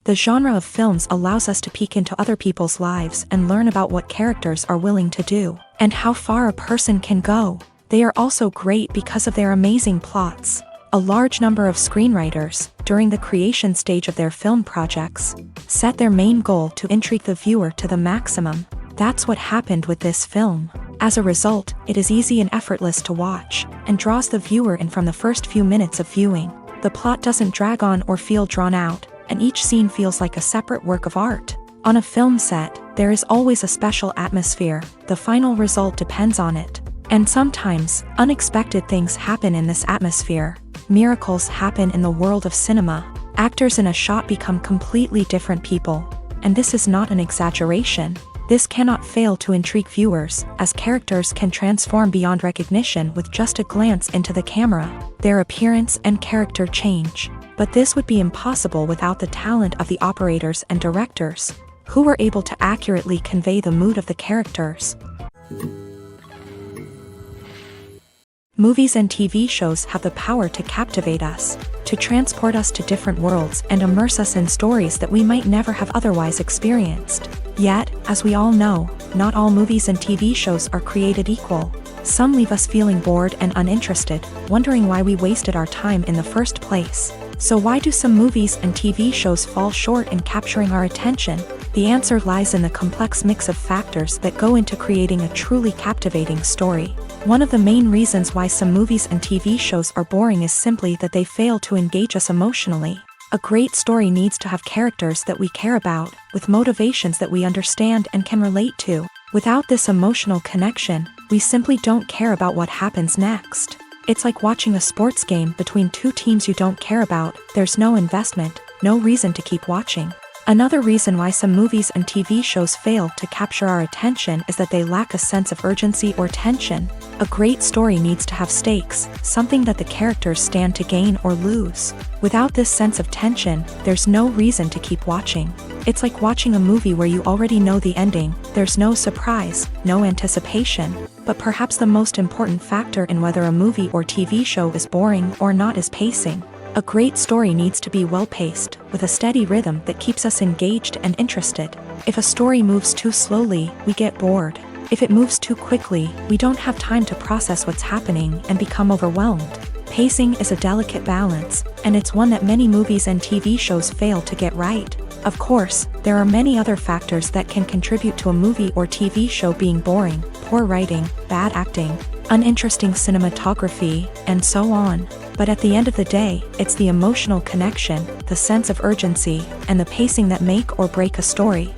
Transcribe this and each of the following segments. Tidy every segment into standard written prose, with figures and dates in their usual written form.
The genre of films allows us to peek into other people's lives and learn about what characters are willing to do, and how far a person can go. They are also great because of their amazing plots. A large number of screenwriters, during the creation stage of their film projects, set their main goal to intrigue the viewer to the maximum. That's what happened with this film. As a result, it is easy and effortless to watch, and draws the viewer in from the first few minutes of viewing. The plot doesn't drag on or feel drawn out, and each scene feels like a separate work of art. On a film set, there is always a special atmosphere. The final result depends on it. And sometimes, unexpected things happen in this atmosphere. Miracles happen in the world of cinema. Actors in a shot become completely different people. And this is not an exaggeration. This cannot fail to intrigue viewers, as characters can transform beyond recognition with just a glance into the camera. Their appearance and character change. But this would be impossible without the talent of the operators and directors, who were able to accurately convey the mood of the characters. Movies and TV shows have the power to captivate us, to transport us to different worlds and immerse us in stories that we might never have otherwise experienced. Yet, as we all know, not all movies and TV shows are created equal. Some leave us feeling bored and uninterested, wondering why we wasted our time in the first place. So why do some movies and TV shows fall short in capturing our attention? The answer lies in the complex mix of factors that go into creating a truly captivating story. One of the main reasons why some movies and TV shows are boring is simply that they fail to engage us emotionally. A great story needs to have characters that we care about, with motivations that we understand and can relate to. Without this emotional connection, we simply don't care about what happens next. It's like watching a sports game between two teams you don't care about. There's no investment, no reason to keep watching. Another reason why some movies and TV shows fail to capture our attention is that they lack a sense of urgency or tension. A great story needs to have stakes, something that the characters stand to gain or lose. Without this sense of tension, there's no reason to keep watching. It's like watching a movie where you already know the ending. There's no surprise, no anticipation. But perhaps the most important factor in whether a movie or TV show is boring or not is pacing. A great story needs to be well-paced, with a steady rhythm that keeps us engaged and interested. If a story moves too slowly, we get bored. If it moves too quickly, we don't have time to process what's happening and become overwhelmed. Pacing is a delicate balance, and it's one that many movies and TV shows fail to get right. Of course, there are many other factors that can contribute to a movie or TV show being boring: poor writing, bad acting, uninteresting cinematography, and so on. But at the end of the day, it's the emotional connection, the sense of urgency, and the pacing that make or break a story.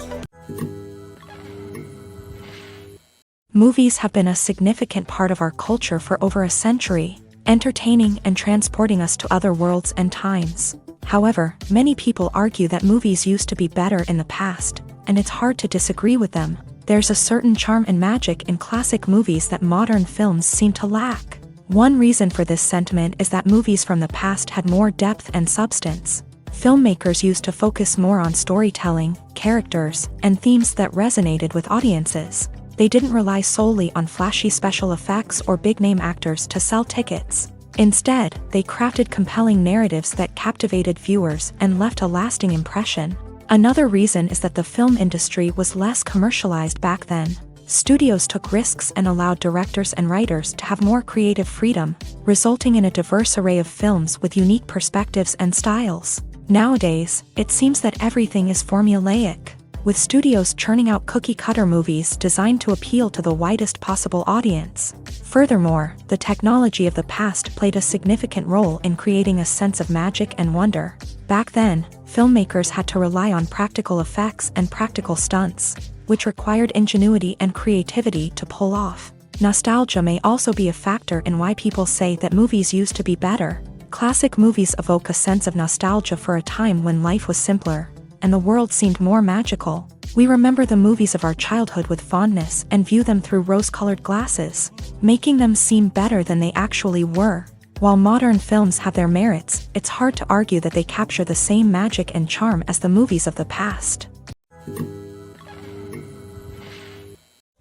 Movies have been a significant part of our culture for over a century, entertaining and transporting us to other worlds and times. However, many people argue that movies used to be better in the past, and it's hard to disagree with them. There's a certain charm and magic in classic movies that modern films seem to lack. One reason for this sentiment is that movies from the past had more depth and substance. Filmmakers used to focus more on storytelling, characters, and themes that resonated with audiences. They didn't rely solely on flashy special effects or big-name actors to sell tickets. Instead, they crafted compelling narratives that captivated viewers and left a lasting impression. Another reason is that the film industry was less commercialized back then. Studios took risks and allowed directors and writers to have more creative freedom, resulting in a diverse array of films with unique perspectives and styles. Nowadays, it seems that everything is formulaic, with studios churning out cookie-cutter movies designed to appeal to the widest possible audience. Furthermore, the technology of the past played a significant role in creating a sense of magic and wonder. Back then, filmmakers had to rely on practical effects and practical stunts, which required ingenuity and creativity to pull off. Nostalgia may also be a factor in why people say that movies used to be better. Classic movies evoke a sense of nostalgia for a time when life was simpler, and the world seemed more magical. We remember the movies of our childhood with fondness and view them through rose-colored glasses, making them seem better than they actually were. While modern films have their merits, it's hard to argue that they capture the same magic and charm as the movies of the past.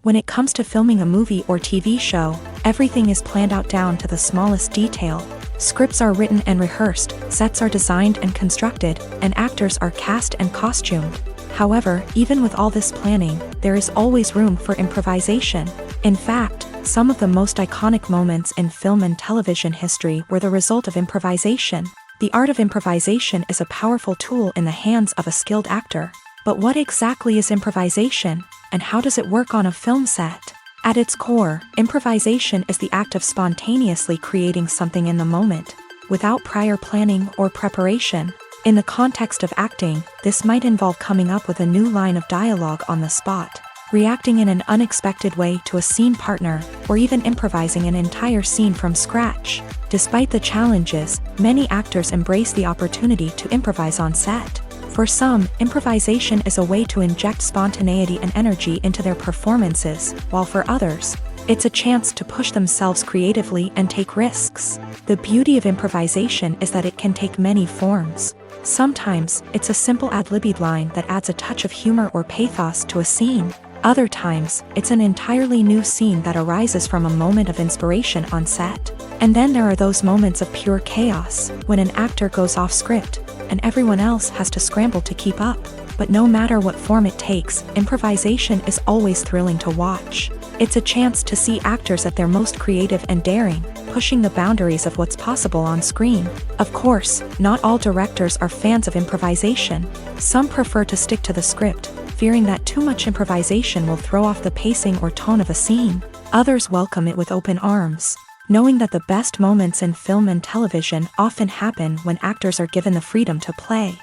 When it comes to filming a movie or TV show, everything is planned out down to the smallest detail. Scripts are written and rehearsed, sets are designed and constructed, and actors are cast and costumed. However, even with all this planning, there is always room for improvisation. In fact, some of the most iconic moments in film and television history were the result of improvisation. The art of improvisation is a powerful tool in the hands of a skilled actor. But what exactly is improvisation, and how does it work on a film set? At its core, improvisation is the act of spontaneously creating something in the moment, without prior planning or preparation. In the context of acting, this might involve coming up with a new line of dialogue on the spot, reacting in an unexpected way to a scene partner, or even improvising an entire scene from scratch. Despite the challenges, many actors embrace the opportunity to improvise on set. For some, improvisation is a way to inject spontaneity and energy into their performances, while for others, it's a chance to push themselves creatively and take risks. The beauty of improvisation is that it can take many forms. Sometimes, it's a simple ad-libbed line that adds a touch of humor or pathos to a scene. Other times, it's an entirely new scene that arises from a moment of inspiration on set. And then there are those moments of pure chaos, when an actor goes off script, and everyone else has to scramble to keep up. But no matter what form it takes, improvisation is always thrilling to watch. It's a chance to see actors at their most creative and daring, pushing the boundaries of what's possible on screen. Of course, not all directors are fans of improvisation. Some prefer to stick to the script, fearing that too much improvisation will throw off the pacing or tone of a scene. Others welcome it with open arms, knowing that the best moments in film and television often happen when actors are given the freedom to play.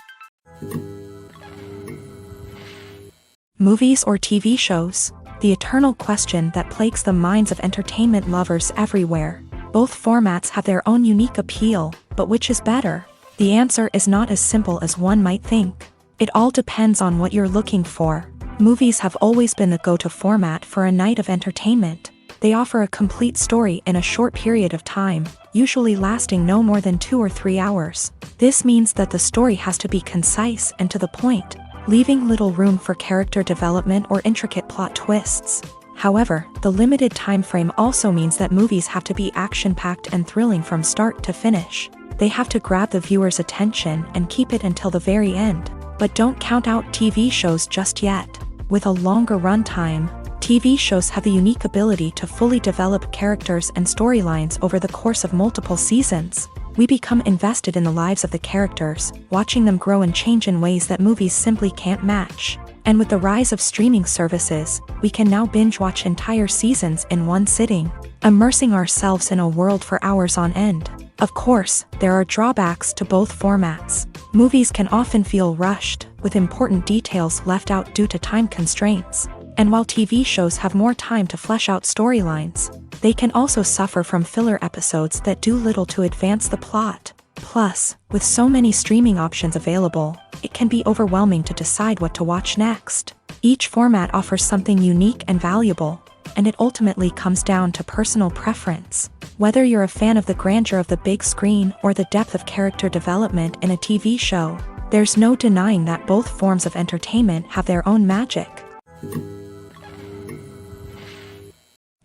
Movies or TV shows? The eternal question that plagues the minds of entertainment lovers everywhere. Both formats have their own unique appeal, but which is better? The answer is not as simple as one might think. It all depends on what you're looking for. Movies have always been the go-to format for a night of entertainment. They offer a complete story in a short period of time, usually lasting no more than 2 or 3 hours. This means that the story has to be concise and to the point, leaving little room for character development or intricate plot twists. However, the limited time frame also means that movies have to be action-packed and thrilling from start to finish. They have to grab the viewer's attention and keep it until the very end. But don't count out TV shows just yet. With a longer runtime, TV shows have the unique ability to fully develop characters and storylines over the course of multiple seasons. We become invested in the lives of the characters, watching them grow and change in ways that movies simply can't match. And with the rise of streaming services, we can now binge-watch entire seasons in one sitting, immersing ourselves in a world for hours on end. Of course, there are drawbacks to both formats. Movies can often feel rushed, with important details left out due to time constraints. And while TV shows have more time to flesh out storylines, they can also suffer from filler episodes that do little to advance the plot. Plus, with so many streaming options available, it can be overwhelming to decide what to watch next. Each format offers something unique and valuable, and it ultimately comes down to personal preference. Whether you're a fan of the grandeur of the big screen or the depth of character development in a TV show, there's no denying that both forms of entertainment have their own magic.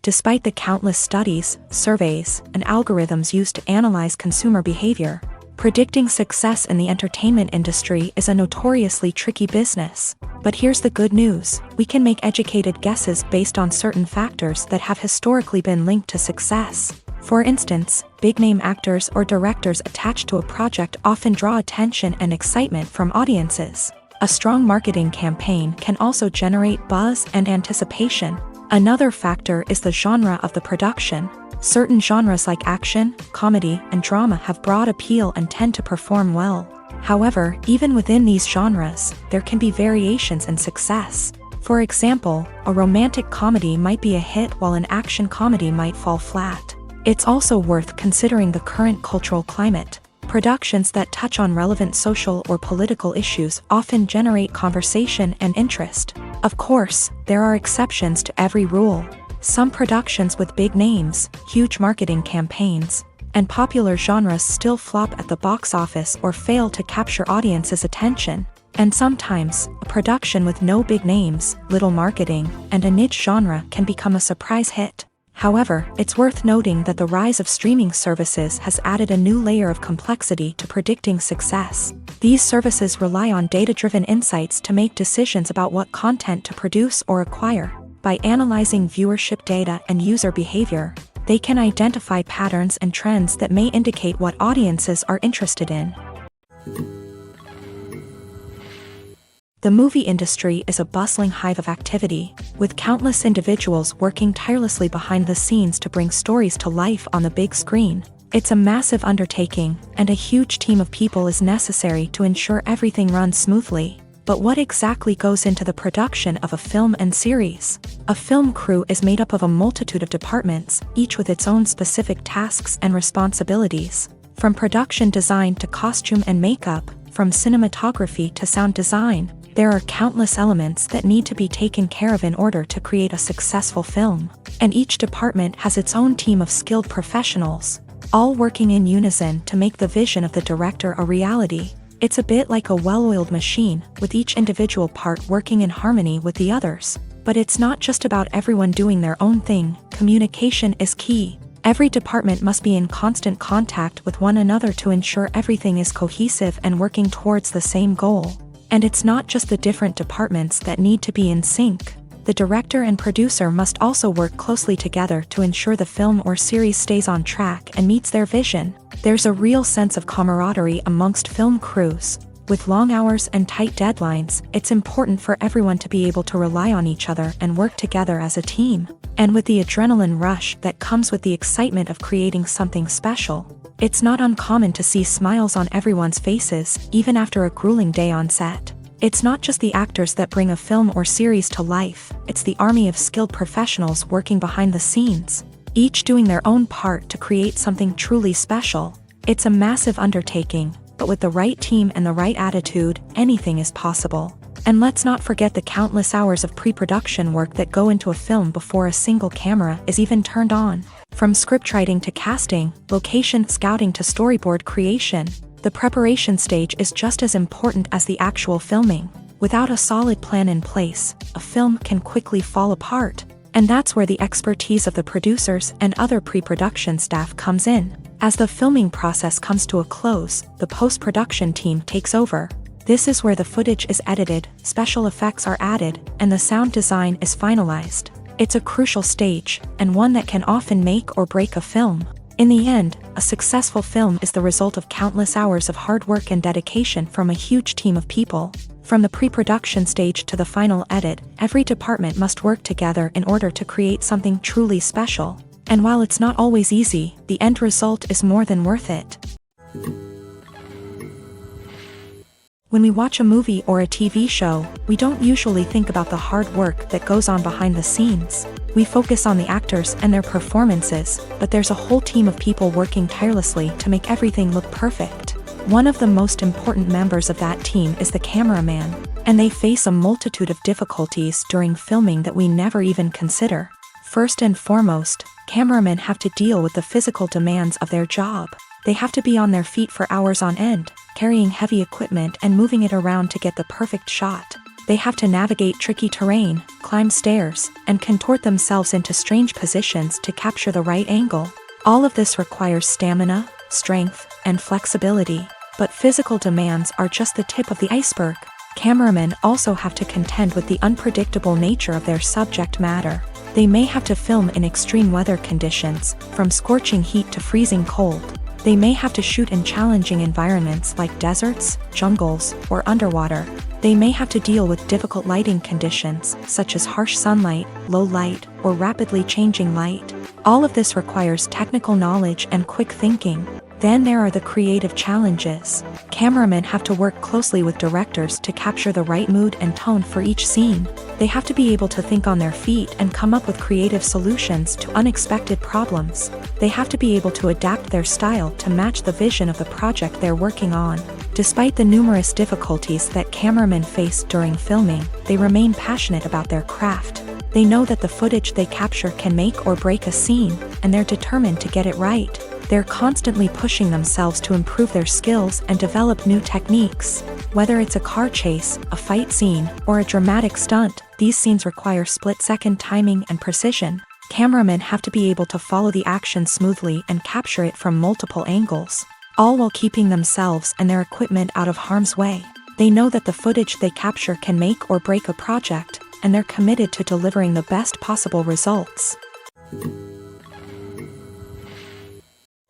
Despite the countless studies, surveys, and algorithms used to analyze consumer behavior, predicting success in the entertainment industry is a notoriously tricky business. But here's the good news: we can make educated guesses based on certain factors that have historically been linked to success. For instance, big-name actors or directors attached to a project often draw attention and excitement from audiences. A strong marketing campaign can also generate buzz and anticipation. Another factor is the genre of the production. Certain genres like action, comedy, and drama have broad appeal and tend to perform well. However, even within these genres, there can be variations in success. For example, a romantic comedy might be a hit while an action comedy might fall flat. It's also worth considering the current cultural climate. Productions that touch on relevant social or political issues often generate conversation and interest. Of course, there are exceptions to every rule. Some productions with big names, huge marketing campaigns, and popular genres still flop at the box office or fail to capture audiences' attention. And sometimes, a production with no big names, little marketing, and a niche genre can become a surprise hit. However, it's worth noting that the rise of streaming services has added a new layer of complexity to predicting success. These services rely on data-driven insights to make decisions about what content to produce or acquire. By analyzing viewership data and user behavior, they can identify patterns and trends that may indicate what audiences are interested in. The movie industry is a bustling hive of activity, with countless individuals working tirelessly behind the scenes to bring stories to life on the big screen. It's a massive undertaking, and a huge team of people is necessary to ensure everything runs smoothly. But what exactly goes into the production of a film and series? A film crew is made up of a multitude of departments, each with its own specific tasks and responsibilities. From production design to costume and makeup, from cinematography to sound design, there are countless elements that need to be taken care of in order to create a successful film. And each department has its own team of skilled professionals, all working in unison to make the vision of the director a reality. It's a bit like a well-oiled machine, with each individual part working in harmony with the others. But it's not just about everyone doing their own thing. Communication is key. Every department must be in constant contact with one another to ensure everything is cohesive and working towards the same goal. And it's not just the different departments that need to be in sync. The director and producer must also work closely together to ensure the film or series stays on track and meets their vision. There's a real sense of camaraderie amongst film crews. With long hours and tight deadlines, it's important for everyone to be able to rely on each other and work together as a team. And with the adrenaline rush that comes with the excitement of creating something special, it's not uncommon to see smiles on everyone's faces, even after a grueling day on set. It's not just the actors that bring a film or series to life, it's the army of skilled professionals working behind the scenes, each doing their own part to create something truly special. It's a massive undertaking, but with the right team and the right attitude, anything is possible. And let's not forget the countless hours of pre-production work that go into a film before a single camera is even turned on. From scriptwriting to casting, location scouting to storyboard creation, the preparation stage is just as important as the actual filming. Without a solid plan in place, a film can quickly fall apart. And that's where the expertise of the producers and other pre-production staff comes in. As the filming process comes to a close, the post-production team takes over. This is where the footage is edited, special effects are added, and the sound design is finalized. It's a crucial stage, and one that can often make or break a film. In the end, a successful film is the result of countless hours of hard work and dedication from a huge team of people. From the pre-production stage to the final edit, every department must work together in order to create something truly special. And while it's not always easy, the end result is more than worth it. When we watch a movie or a TV show, we don't usually think about the hard work that goes on behind the scenes. We focus on the actors and their performances, but there's a whole team of people working tirelessly to make everything look perfect. One of the most important members of that team is the cameraman, and they face a multitude of difficulties during filming that we never even consider. First and foremost, cameramen have to deal with the physical demands of their job. They have to be on their feet for hours on end, carrying heavy equipment and moving it around to get the perfect shot. They have to navigate tricky terrain, climb stairs, and contort themselves into strange positions to capture the right angle. All of this requires stamina, strength, and flexibility. But physical demands are just the tip of the iceberg. Cameramen also have to contend with the unpredictable nature of their subject matter. They may have to film in extreme weather conditions, from scorching heat to freezing cold. They may have to shoot in challenging environments like deserts, jungles, or underwater. They may have to deal with difficult lighting conditions, such as harsh sunlight, low light, or rapidly changing light. All of this requires technical knowledge and quick thinking. Then there are the creative challenges. Cameramen have to work closely with directors to capture the right mood and tone for each scene. They have to be able to think on their feet and come up with creative solutions to unexpected problems. They have to be able to adapt their style to match the vision of the project they're working on. Despite the numerous difficulties that cameramen face during filming, they remain passionate about their craft. They know that the footage they capture can make or break a scene, and they're determined to get it right. They're constantly pushing themselves to improve their skills and develop new techniques. Whether it's a car chase, a fight scene, or a dramatic stunt, these scenes require split-second timing and precision. Cameramen have to be able to follow the action smoothly and capture it from multiple angles, all while keeping themselves and their equipment out of harm's way. They know that the footage they capture can make or break a project, and they're committed to delivering the best possible results.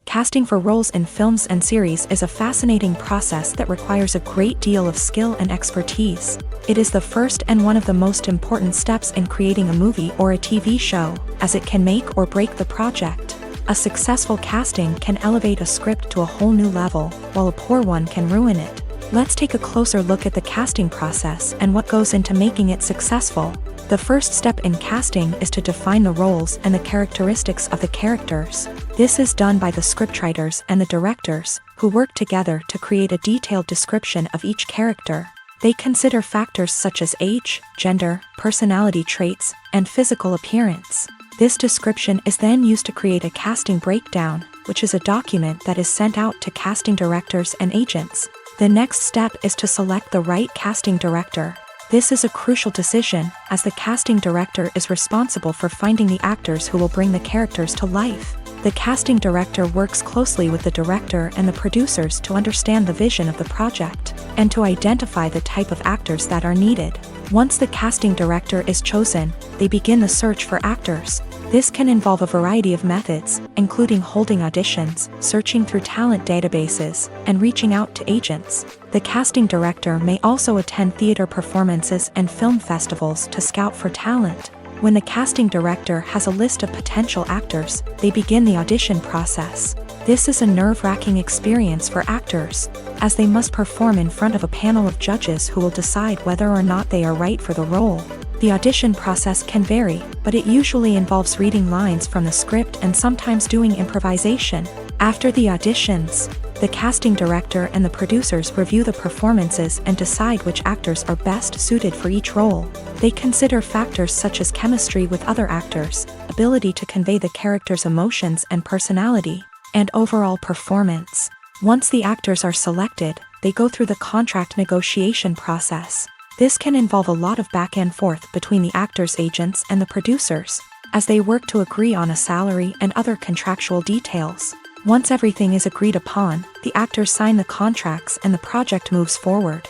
Casting for roles in films and series is a fascinating process that requires a great deal of skill and expertise. It is the first and one of the most important steps in creating a movie or a TV show, as it can make or break the project. A successful casting can elevate a script to a whole new level, while a poor one can ruin it. Let's take a closer look at the casting process and what goes into making it successful. The first step in casting is to define the roles and the characteristics of the characters. This is done by the scriptwriters and the directors, who work together to create a detailed description of each character. They consider factors such as age, gender, personality traits, and physical appearance. This description is then used to create a casting breakdown, which is a document that is sent out to casting directors and agents. The next step is to select the right casting director. This is a crucial decision, as the casting director is responsible for finding the actors who will bring the characters to life. The casting director works closely with the director and the producers to understand the vision of the project, and to identify the type of actors that are needed. Once the casting director is chosen, they begin the search for actors. This can involve a variety of methods, including holding auditions, searching through talent databases, and reaching out to agents. The casting director may also attend theater performances and film festivals to scout for talent. When the casting director has a list of potential actors, they begin the audition process. This is a nerve-wracking experience for actors, as they must perform in front of a panel of judges who will decide whether or not they are right for the role. The audition process can vary, but it usually involves reading lines from the script and sometimes doing improvisation. After the auditions, the casting director and the producers review the performances and decide which actors are best suited for each role. They consider factors such as chemistry with other actors, ability to convey the character's emotions and personality, and overall performance. Once the actors are selected, they go through the contract negotiation process. This can involve a lot of back and forth between the actors' agents and the producers, as they work to agree on a salary and other contractual details. Once everything is agreed upon, the actors sign the contracts and the project moves forward.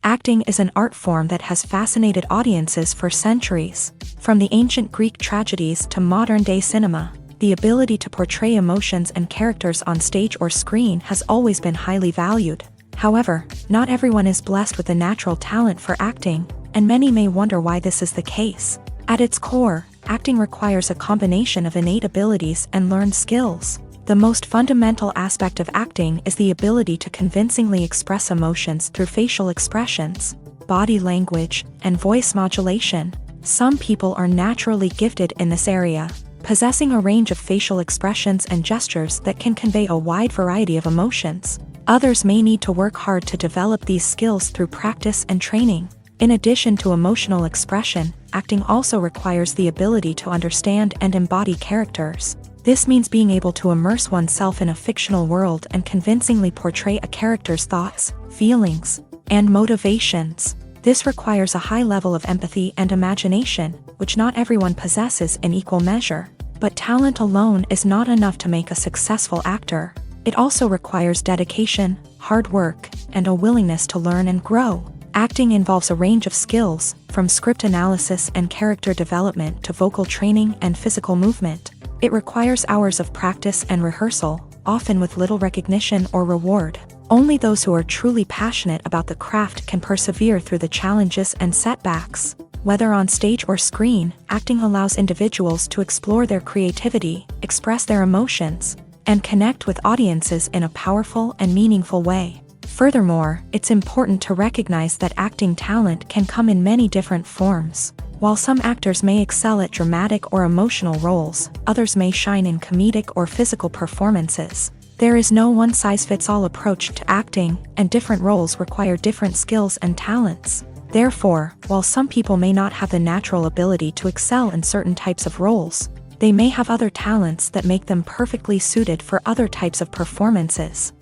Acting is an art form that has fascinated audiences for centuries. From the ancient Greek tragedies to modern-day cinema, the ability to portray emotions and characters on stage or screen has always been highly valued. However, not everyone is blessed with a natural talent for acting, and many may wonder why this is the case. At its core, acting requires a combination of innate abilities and learned skills. The most fundamental aspect of acting is the ability to convincingly express emotions through facial expressions, body language, and voice modulation. Some people are naturally gifted in this area, possessing a range of facial expressions and gestures that can convey a wide variety of emotions. Others may need to work hard to develop these skills through practice and training. In addition to emotional expression, acting also requires the ability to understand and embody characters. This means being able to immerse oneself in a fictional world and convincingly portray a character's thoughts, feelings, and motivations. This requires a high level of empathy and imagination, which not everyone possesses in equal measure. But talent alone is not enough to make a successful actor. It also requires dedication, hard work, and a willingness to learn and grow. Acting involves a range of skills, from script analysis and character development to vocal training and physical movement. It requires hours of practice and rehearsal, often with little recognition or reward. Only those who are truly passionate about the craft can persevere through the challenges and setbacks. Whether on stage or screen, acting allows individuals to explore their creativity, express their emotions, and connect with audiences in a powerful and meaningful way. Furthermore, it's important to recognize that acting talent can come in many different forms. While some actors may excel at dramatic or emotional roles, others may shine in comedic or physical performances. There is no one-size-fits-all approach to acting, and different roles require different skills and talents. Therefore, while some people may not have the natural ability to excel in certain types of roles, they may have other talents that make them perfectly suited for other types of performances.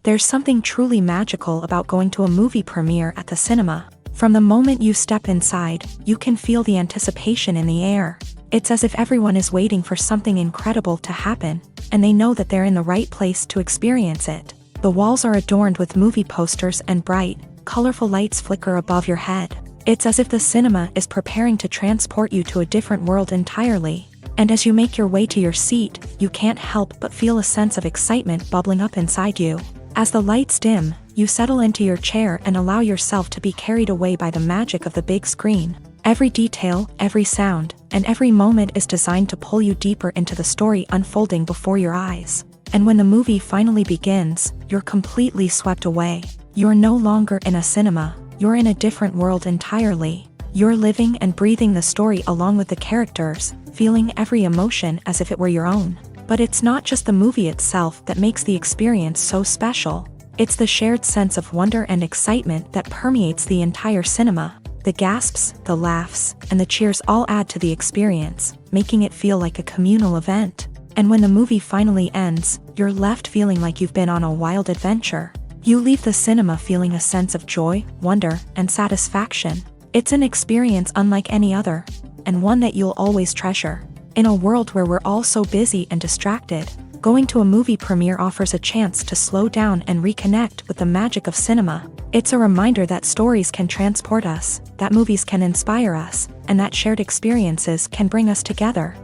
There's something truly magical about going to a movie premiere at the cinema. From the moment you step inside, you can feel the anticipation in the air. It's as if everyone is waiting for something incredible to happen, and they know that they're in the right place to experience it. The walls are adorned with movie posters and bright, colorful lights flicker above your head. It's as if the cinema is preparing to transport you to a different world entirely. And as you make your way to your seat, you can't help but feel a sense of excitement bubbling up inside you. As the lights dim, you settle into your chair and allow yourself to be carried away by the magic of the big screen. Every detail, every sound, and every moment is designed to pull you deeper into the story unfolding before your eyes. And when the movie finally begins, you're completely swept away. You're no longer in a cinema, you're in a different world entirely. You're living and breathing the story along with the characters, feeling every emotion as if it were your own. But it's not just the movie itself that makes the experience so special. It's the shared sense of wonder and excitement that permeates the entire cinema. The gasps, the laughs, and the cheers all add to the experience, making it feel like a communal event. And when the movie finally ends, you're left feeling like you've been on a wild adventure. You leave the cinema feeling a sense of joy, wonder, and satisfaction. It's an experience unlike any other, and one that you'll always treasure. In a world where we're all so busy and distracted, going to a movie premiere offers a chance to slow down and reconnect with the magic of cinema. It's a reminder that stories can transport us, that movies can inspire us, and that shared experiences can bring us together.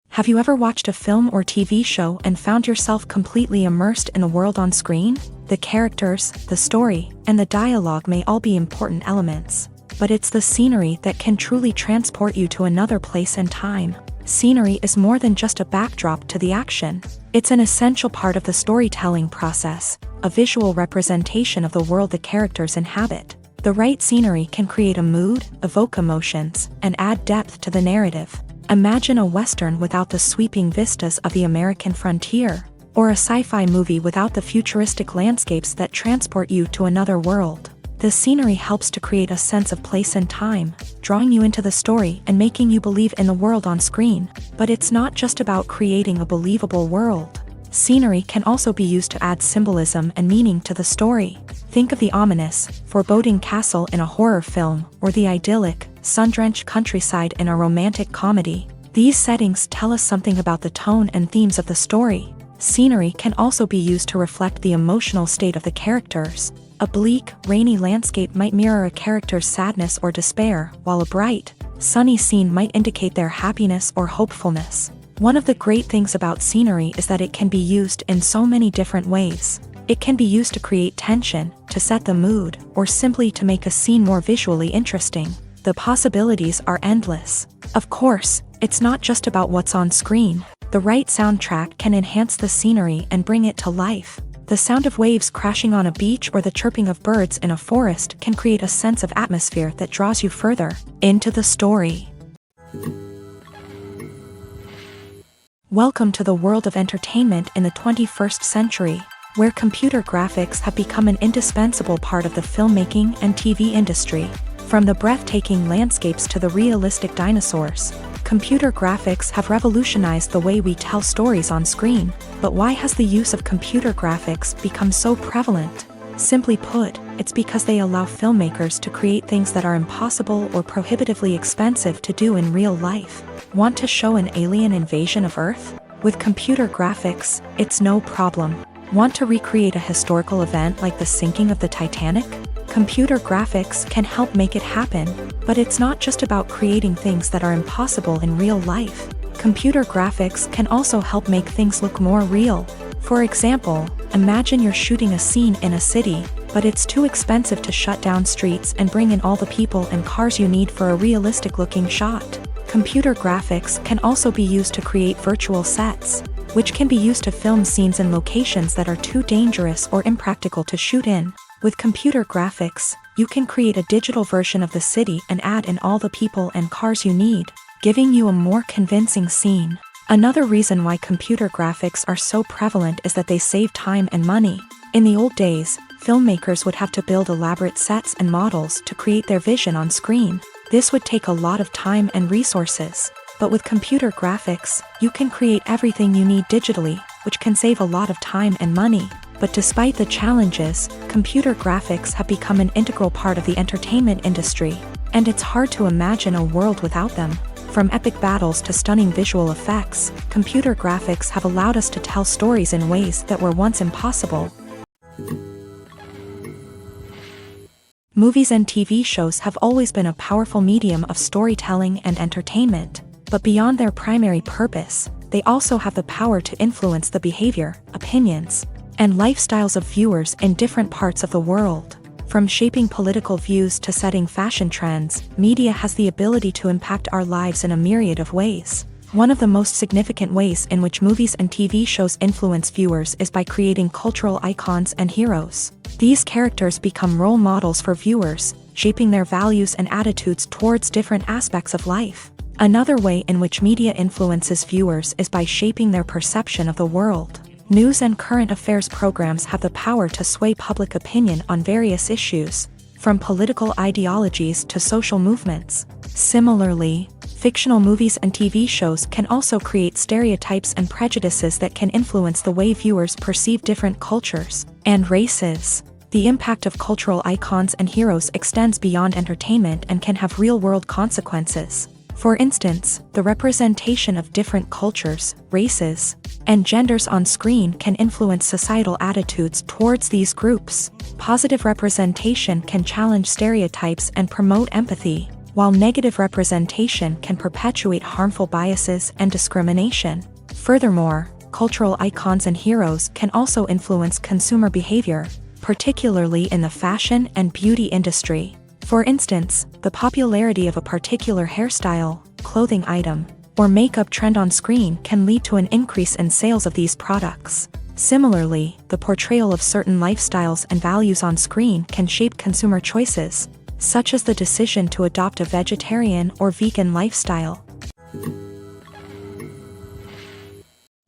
Have you ever watched a film or TV show and found yourself completely immersed in the world on screen? The characters, the story, and the dialogue may all be important elements, but it's the scenery that can truly transport you to another place and time. Scenery is more than just a backdrop to the action. It's an essential part of the storytelling process, a visual representation of the world the characters inhabit. The right scenery can create a mood, evoke emotions, and add depth to the narrative. Imagine a Western without the sweeping vistas of the American frontier, or a sci-fi movie without the futuristic landscapes that transport you to another world. The scenery helps to create a sense of place and time, drawing you into the story and making you believe in the world on screen. But it's not just about creating a believable world. Scenery can also be used to add symbolism and meaning to the story. Think of the ominous, foreboding castle in a horror film, or the idyllic, sun-drenched countryside in a romantic comedy. These settings tell us something about the tone and themes of the story. Scenery can also be used to reflect the emotional state of the characters. A bleak, rainy landscape might mirror a character's sadness or despair, while a bright, sunny scene might indicate their happiness or hopefulness. One of the great things about scenery is that it can be used in so many different ways. It can be used to create tension, to set the mood, or simply to make a scene more visually interesting. The possibilities are endless. Of course, it's not just about what's on screen. The right soundtrack can enhance the scenery and bring it to life. The sound of waves crashing on a beach or the chirping of birds in a forest can create a sense of atmosphere that draws you further into the story. Welcome to the world of entertainment in the 21st century, where computer graphics have become an indispensable part of the filmmaking and TV industry. From the breathtaking landscapes to the realistic dinosaurs, computer graphics have revolutionized the way we tell stories on screen. But why has the use of computer graphics become so prevalent? Simply put, it's because they allow filmmakers to create things that are impossible or prohibitively expensive to do in real life. Want to show an alien invasion of Earth? With computer graphics, it's no problem. Want to recreate a historical event like the sinking of the Titanic? Computer graphics can help make it happen, but it's not just about creating things that are impossible in real life. Computer graphics can also help make things look more real. For example, imagine you're shooting a scene in a city, but it's too expensive to shut down streets and bring in all the people and cars you need for a realistic-looking shot. Computer graphics can also be used to create virtual sets, which can be used to film scenes in locations that are too dangerous or impractical to shoot in. With computer graphics, you can create a digital version of the city and add in all the people and cars you need, giving you a more convincing scene. Another reason why computer graphics are so prevalent is that they save time and money. In the old days, filmmakers would have to build elaborate sets and models to create their vision on screen. This would take a lot of time and resources. But with computer graphics, you can create everything you need digitally. which can save a lot of time and money. But despite the challenges, computer graphics have become an integral part of the entertainment industry, and it's hard to imagine a world without them. From epic battles to stunning visual effects, computer graphics have allowed us to tell stories in ways that were once impossible. Movies and TV shows have always been a powerful medium of storytelling and entertainment, but beyond their primary purpose, they also have the power to influence the behavior, opinions, and lifestyles of viewers in different parts of the world. From shaping political views to setting fashion trends, media has the ability to impact our lives in a myriad of ways. One of the most significant ways in which movies and TV shows influence viewers is by creating cultural icons and heroes. These characters become role models for viewers, shaping their values and attitudes towards different aspects of life. Another way in which media influences viewers is by shaping their perception of the world. News and current affairs programs have the power to sway public opinion on various issues, from political ideologies to social movements. Similarly, fictional movies and TV shows can also create stereotypes and prejudices that can influence the way viewers perceive different cultures and races. The impact of cultural icons and heroes extends beyond entertainment and can have real-world consequences. For instance, the representation of different cultures, races, and genders on screen can influence societal attitudes towards these groups. Positive representation can challenge stereotypes and promote empathy, while negative representation can perpetuate harmful biases and discrimination. Furthermore, cultural icons and heroes can also influence consumer behavior, particularly in the fashion and beauty industry. For instance, the popularity of a particular hairstyle, clothing item, or makeup trend on screen can lead to an increase in sales of these products. Similarly, the portrayal of certain lifestyles and values on screen can shape consumer choices, such as the decision to adopt a vegetarian or vegan lifestyle.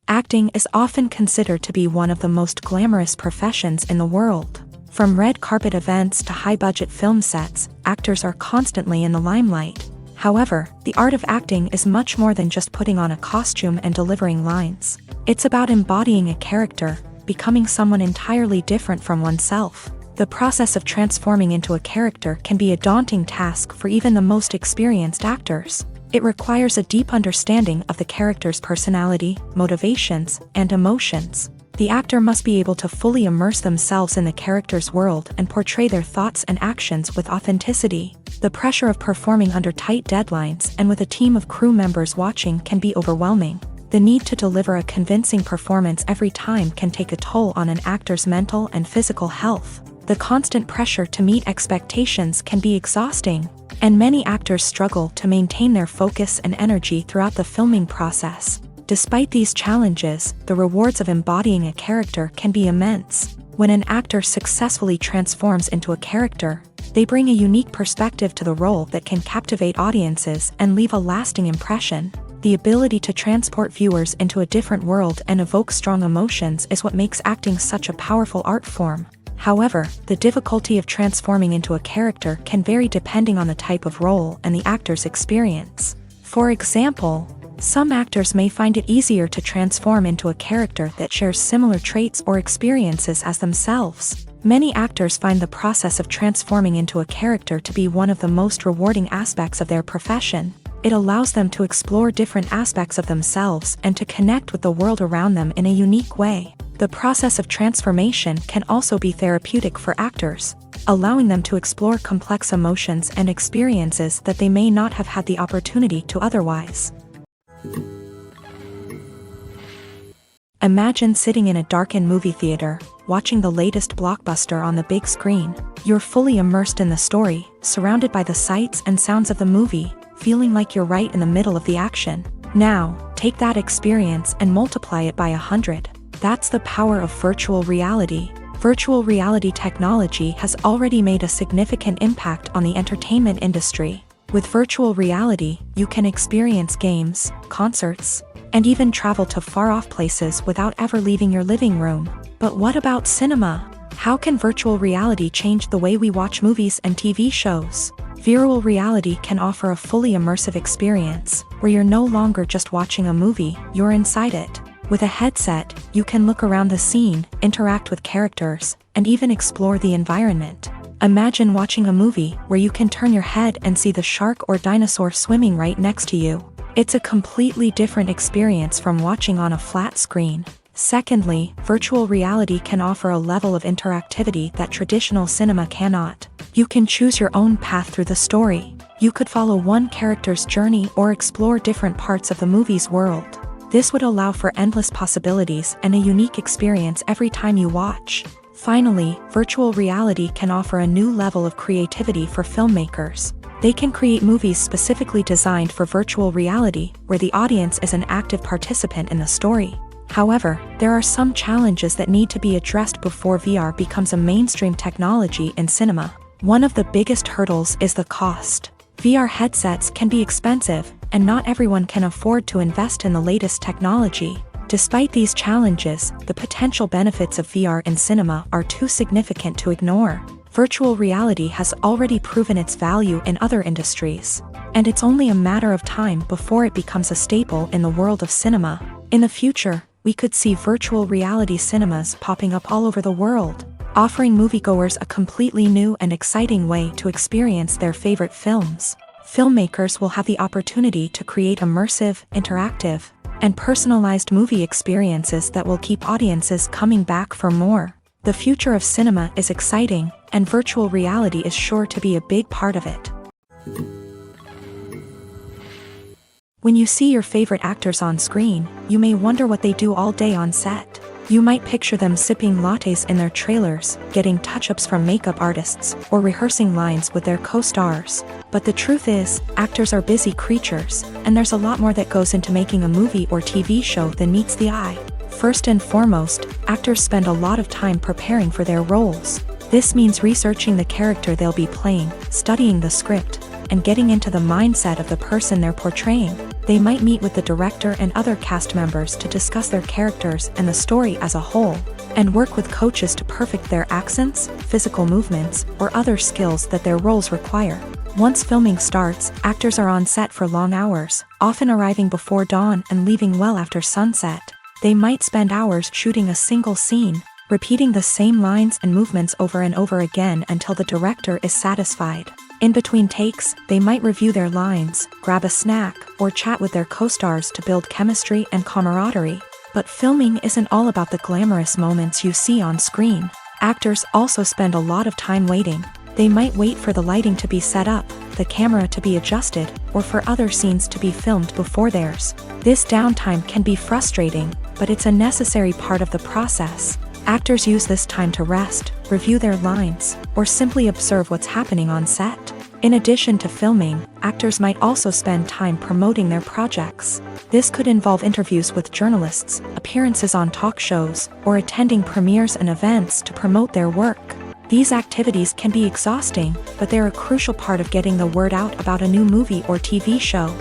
Acting is often considered to be one of the most glamorous professions in the world. From red carpet events to high-budget film sets, actors are constantly in the limelight. However, the art of acting is much more than just putting on a costume and delivering lines. It's about embodying a character, becoming someone entirely different from oneself. The process of transforming into a character can be a daunting task for even the most experienced actors. It requires a deep understanding of the character's personality, motivations, and emotions. The actor must be able to fully immerse themselves in the character's world and portray their thoughts and actions with authenticity. The pressure of performing under tight deadlines and with a team of crew members watching can be overwhelming. The need to deliver a convincing performance every time can take a toll on an actor's mental and physical health. The constant pressure to meet expectations can be exhausting, and many actors struggle to maintain their focus and energy throughout the filming process. Despite these challenges, the rewards of embodying a character can be immense. When an actor successfully transforms into a character, they bring a unique perspective to the role that can captivate audiences and leave a lasting impression. The ability to transport viewers into a different world and evoke strong emotions is what makes acting such a powerful art form. However, the difficulty of transforming into a character can vary depending on the type of role and the actor's experience. For example, some actors may find it easier to transform into a character that shares similar traits or experiences as themselves. Many actors find the process of transforming into a character to be one of the most rewarding aspects of their profession. It allows them to explore different aspects of themselves and to connect with the world around them in a unique way. The process of transformation can also be therapeutic for actors, allowing them to explore complex emotions and experiences that they may not have had the opportunity to otherwise. Imagine sitting in a darkened movie theater, watching the latest blockbuster on the big screen. You're fully immersed in the story, surrounded by the sights and sounds of the movie, feeling like you're right in the middle of the action. Now, take that experience and multiply it by 100. That's the power of virtual reality. Virtual reality technology has already made a significant impact on the entertainment industry. With virtual reality, you can experience games, concerts, and even travel to far-off places without ever leaving your living room. But what about cinema? How can virtual reality change the way we watch movies and TV shows? Virtual reality can offer a fully immersive experience, where you're no longer just watching a movie, you're inside it. With a headset, you can look around the scene, interact with characters, and even explore the environment. Imagine watching a movie where you can turn your head and see the shark or dinosaur swimming right next to you. It's a completely different experience from watching on a flat screen. Secondly, virtual reality can offer a level of interactivity that traditional cinema cannot. You can choose your own path through the story. You could follow one character's journey or explore different parts of the movie's world. This would allow for endless possibilities and a unique experience every time you watch. Finally, virtual reality can offer a new level of creativity for filmmakers. They can create movies specifically designed for virtual reality, where the audience is an active participant in the story. However, there are some challenges that need to be addressed before VR becomes a mainstream technology in cinema. One of the biggest hurdles is the cost. VR headsets can be expensive, and not everyone can afford to invest in the latest technology. Despite these challenges, the potential benefits of VR in cinema are too significant to ignore. Virtual reality has already proven its value in other industries, and it's only a matter of time before it becomes a staple in the world of cinema. In the future, we could see virtual reality cinemas popping up all over the world, offering moviegoers a completely new and exciting way to experience their favorite films. Filmmakers will have the opportunity to create immersive, interactive, and personalized movie experiences that will keep audiences coming back for more. The future of cinema is exciting, and virtual reality is sure to be a big part of it. When you see your favorite actors on screen, you may wonder what they do all day on set. You might picture them sipping lattes in their trailers, getting touch-ups from makeup artists, or rehearsing lines with their co-stars. But the truth is, actors are busy creatures, and there's a lot more that goes into making a movie or TV show than meets the eye. First and foremost, actors spend a lot of time preparing for their roles. This means researching the character they'll be playing, studying the script, and getting into the mindset of the person they're portraying. They might meet with the director and other cast members to discuss their characters and the story as a whole, and work with coaches to perfect their accents, physical movements, or other skills that their roles require. Once filming starts, actors are on set for long hours, often arriving before dawn and leaving well after sunset. They might spend hours shooting a single scene, repeating the same lines and movements over and over again until the director is satisfied. In between takes, they might review their lines, grab a snack, or chat with their co-stars to build chemistry and camaraderie. But filming isn't all about the glamorous moments you see on screen. Actors also spend a lot of time waiting. They might wait for the lighting to be set up, the camera to be adjusted, or for other scenes to be filmed before theirs. This downtime can be frustrating, but it's a necessary part of the process. Actors use this time to rest, review their lines, or simply observe what's happening on set. In addition to filming, actors might also spend time promoting their projects. This could involve interviews with journalists, appearances on talk shows, or attending premieres and events to promote their work. These activities can be exhausting, but they're a crucial part of getting the word out about a new movie or TV show.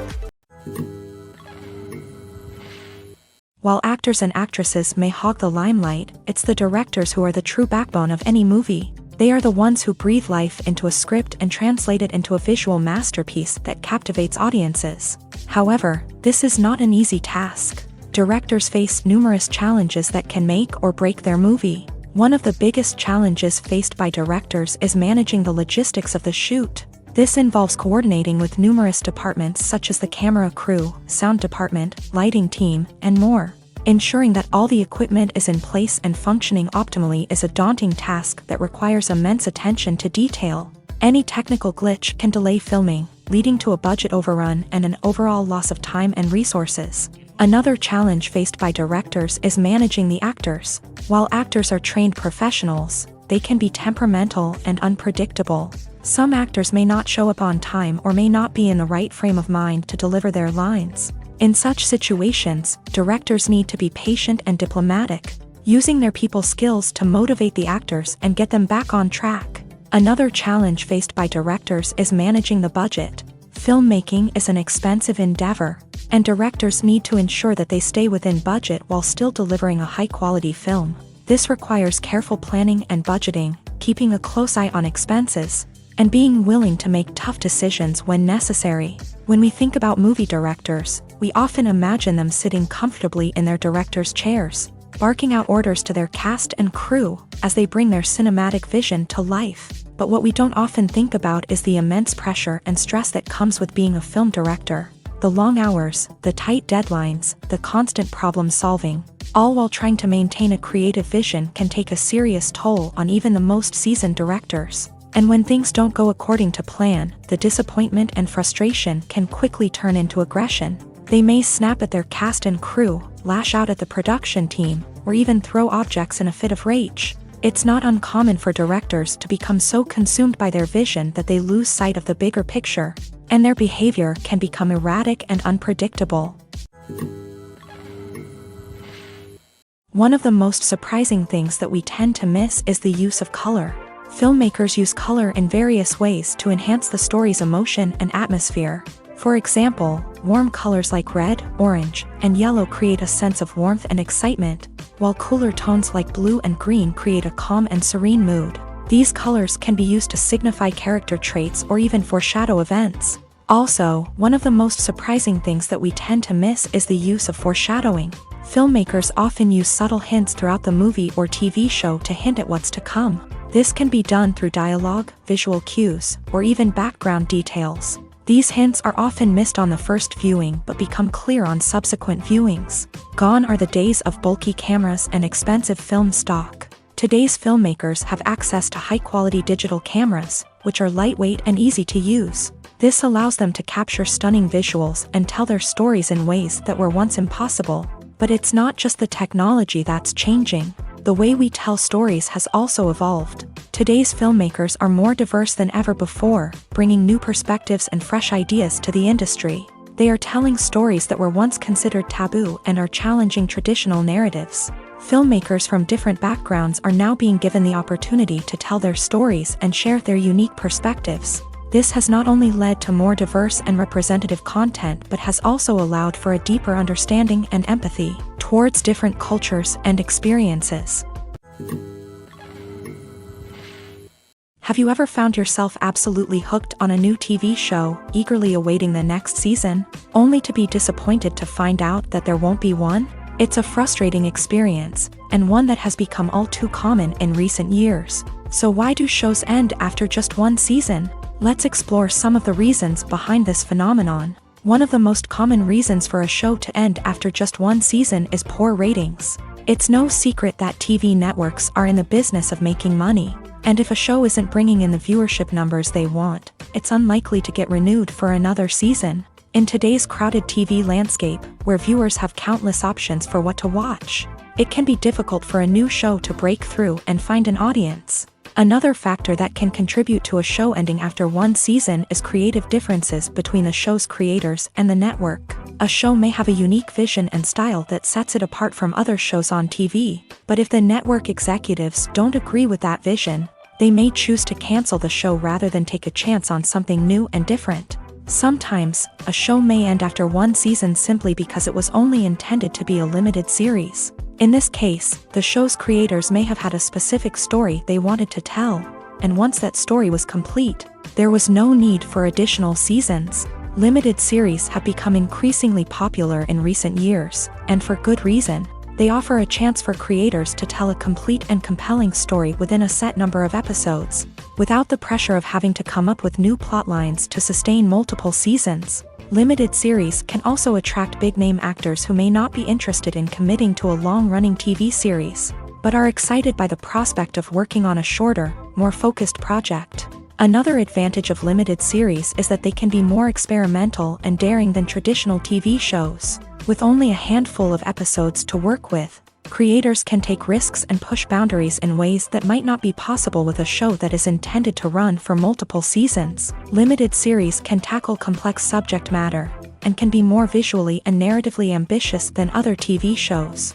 While actors and actresses may hog the limelight, it's the directors who are the true backbone of any movie. They are the ones who breathe life into a script and translate it into a visual masterpiece that captivates audiences. However, this is not an easy task. Directors face numerous challenges that can make or break their movie. One of the biggest challenges faced by directors is managing the logistics of the shoot. This involves coordinating with numerous departments such as the camera crew, sound department, lighting team, and more. Ensuring that all the equipment is in place and functioning optimally is a daunting task that requires immense attention to detail. Any technical glitch can delay filming, leading to a budget overrun and an overall loss of time and resources. Another challenge faced by directors is managing the actors. While actors are trained professionals, they can be temperamental and unpredictable. Some actors may not show up on time or may not be in the right frame of mind to deliver their lines. In such situations, directors need to be patient and diplomatic, using their people skills to motivate the actors and get them back on track. Another challenge faced by directors is managing the budget. Filmmaking is an expensive endeavor, and directors need to ensure that they stay within budget while still delivering a high-quality film. This requires careful planning and budgeting, keeping a close eye on expenses, and being willing to make tough decisions when necessary. When we think about movie directors, we often imagine them sitting comfortably in their director's chairs, barking out orders to their cast and crew as they bring their cinematic vision to life. But what we don't often think about is the immense pressure and stress that comes with being a film director. The long hours, the tight deadlines, the constant problem solving, all while trying to maintain a creative vision can take a serious toll on even the most seasoned directors. And when things don't go according to plan, the disappointment and frustration can quickly turn into aggression. They may snap at their cast and crew, lash out at the production team, or even throw objects in a fit of rage. It's not uncommon for directors to become so consumed by their vision that they lose sight of the bigger picture, and their behavior can become erratic and unpredictable. One of the most surprising things that we tend to miss is the use of color. Filmmakers use color in various ways to enhance the story's emotion and atmosphere. For example, warm colors like red, orange, and yellow create a sense of warmth and excitement, while cooler tones like blue and green create a calm and serene mood. These colors can be used to signify character traits or even foreshadow events. Also, one of the most surprising things that we tend to miss is the use of foreshadowing. Filmmakers often use subtle hints throughout the movie or TV show to hint at what's to come. This can be done through dialogue, visual cues, or even background details. These hints are often missed on the first viewing but become clear on subsequent viewings. Gone are the days of bulky cameras and expensive film stock. Today's filmmakers have access to high-quality digital cameras, which are lightweight and easy to use. This allows them to capture stunning visuals and tell their stories in ways that were once impossible. But it's not just the technology that's changing. The way we tell stories has also evolved. Today's filmmakers are more diverse than ever before, bringing new perspectives and fresh ideas to the industry. They are telling stories that were once considered taboo and are challenging traditional narratives. Filmmakers from different backgrounds are now being given the opportunity to tell their stories and share their unique perspectives. This has not only led to more diverse and representative content but has also allowed for a deeper understanding and empathy towards different cultures and experiences. Have you ever found yourself absolutely hooked on a new TV show, eagerly awaiting the next season, only to be disappointed to find out that there won't be one? It's a frustrating experience, and one that has become all too common in recent years. So why do shows end after just one season? Let's explore some of the reasons behind this phenomenon. One of the most common reasons for a show to end after just one season is poor ratings. It's no secret that TV networks are in the business of making money, and if a show isn't bringing in the viewership numbers they want, it's unlikely to get renewed for another season. In today's crowded TV landscape, where viewers have countless options for what to watch, it can be difficult for a new show to break through and find an audience. Another factor that can contribute to a show ending after one season is creative differences between the show's creators and the network. A show may have a unique vision and style that sets it apart from other shows on TV, but if the network executives don't agree with that vision, they may choose to cancel the show rather than take a chance on something new and different. Sometimes, a show may end after one season simply because it was only intended to be a limited series. In this case, the show's creators may have had a specific story they wanted to tell, and once that story was complete, there was no need for additional seasons. Limited series have become increasingly popular in recent years, and for good reason. They offer a chance for creators to tell a complete and compelling story within a set number of episodes, without the pressure of having to come up with new plot lines to sustain multiple seasons. Limited series can also attract big-name actors who may not be interested in committing to a long-running TV series, but are excited by the prospect of working on a shorter, more focused project. Another advantage of limited series is that they can be more experimental and daring than traditional TV shows. With only a handful of episodes to work with, creators can take risks and push boundaries in ways that might not be possible with a show that is intended to run for multiple seasons. Limited series can tackle complex subject matter, and can be more visually and narratively ambitious than other TV shows.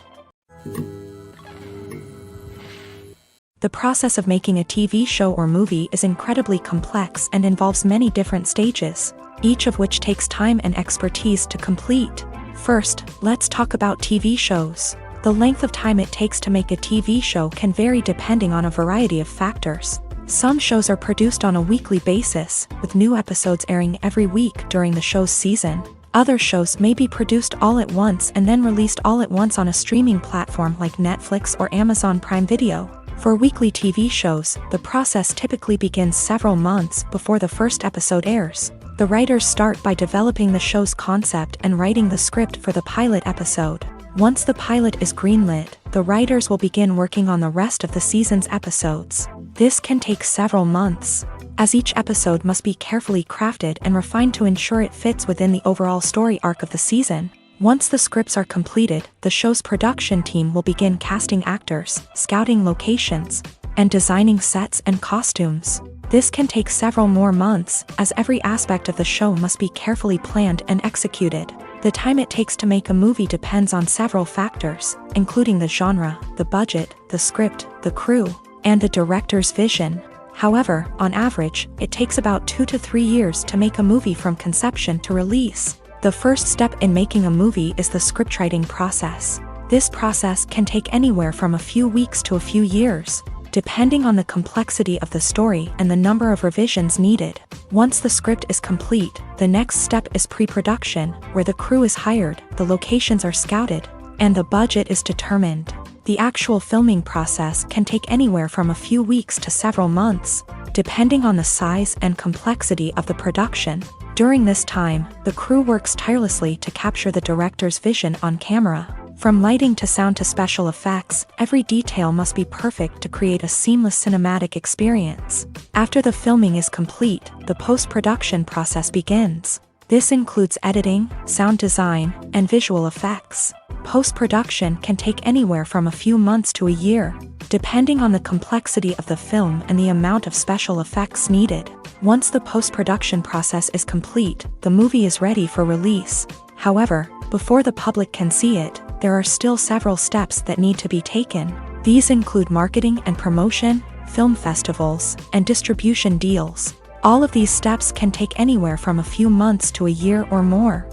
The process of making a TV show or movie is incredibly complex and involves many different stages, each of which takes time and expertise to complete. First, let's talk about TV shows. The length of time it takes to make a TV show can vary depending on a variety of factors. Some shows are produced on a weekly basis, with new episodes airing every week during the show's season. Other shows may be produced all at once and then released all at once on a streaming platform like Netflix or Amazon Prime Video. For weekly TV shows, the process typically begins several months before the first episode airs. The writers start by developing the show's concept and writing the script for the pilot episode. Once the pilot is greenlit, the writers will begin working on the rest of the season's episodes. This can take several months, as each episode must be carefully crafted and refined to ensure it fits within the overall story arc of the season. Once the scripts are completed, the show's production team will begin casting actors, scouting locations, and designing sets and costumes. This can take several more months, as every aspect of the show must be carefully planned and executed. The time it takes to make a movie depends on several factors, including the genre, the budget, the script, the crew, and the director's vision. However, on average, it takes about 2 to 3 years to make a movie from conception to release. The first step in making a movie is the scriptwriting process. This process can take anywhere from a few weeks to a few years, depending on the complexity of the story and the number of revisions needed. Once the script is complete, the next step is pre-production, where the crew is hired, the locations are scouted, and the budget is determined. The actual filming process can take anywhere from a few weeks to several months, depending on the size and complexity of the production. During this time, the crew works tirelessly to capture the director's vision on camera. From lighting to sound to special effects, every detail must be perfect to create a seamless cinematic experience. After the filming is complete, the post-production process begins. This includes editing, sound design, and visual effects. Post-production can take anywhere from a few months to a year, depending on the complexity of the film and the amount of special effects needed. Once the post-production process is complete, the movie is ready for release. However, before the public can see it, there are still several steps that need to be taken. These include marketing and promotion, film festivals, and distribution deals. All of these steps can take anywhere from a few months to a year or more.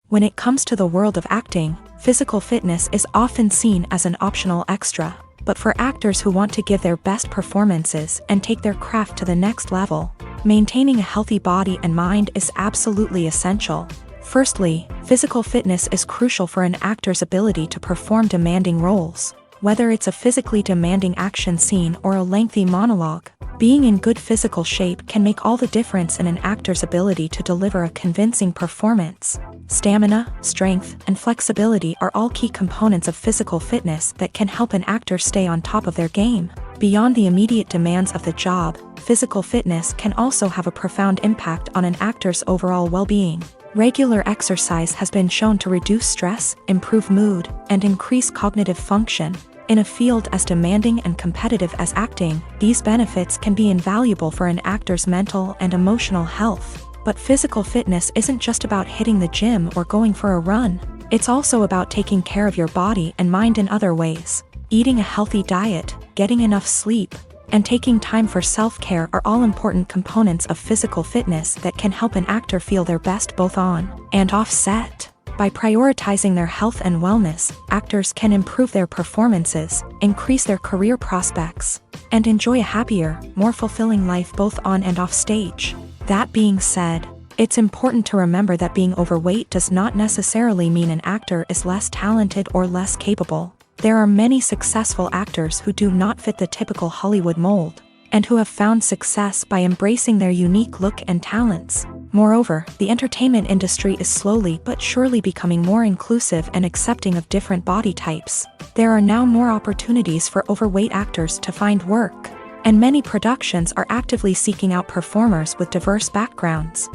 When it comes to the world of acting, physical fitness is often seen as an optional extra. But for actors who want to give their best performances and take their craft to the next level, maintaining a healthy body and mind is absolutely essential. Firstly, physical fitness is crucial for an actor's ability to perform demanding roles. Whether it's a physically demanding action scene or a lengthy monologue, being in good physical shape can make all the difference in an actor's ability to deliver a convincing performance. Stamina, strength, and flexibility are all key components of physical fitness that can help an actor stay on top of their game. Beyond the immediate demands of the job, physical fitness can also have a profound impact on an actor's overall well-being. Regular exercise has been shown to reduce stress, improve mood, and increase cognitive function. In a field as demanding and competitive as acting, these benefits can be invaluable for an actor's mental and emotional health. But physical fitness isn't just about hitting the gym or going for a run. It's also about taking care of your body and mind in other ways. Eating a healthy diet, getting enough sleep, and taking time for self-care are all important components of physical fitness that can help an actor feel their best both on and off set. By prioritizing their health and wellness, actors can improve their performances, increase their career prospects, and enjoy a happier, more fulfilling life both on and off stage. That being said, it's important to remember that being overweight does not necessarily mean an actor is less talented or less capable. There are many successful actors who do not fit the typical Hollywood mold, and who have found success by embracing their unique look and talents. Moreover, the entertainment industry is slowly but surely becoming more inclusive and accepting of different body types. There are now more opportunities for overweight actors to find work, and many productions are actively seeking out performers with diverse backgrounds.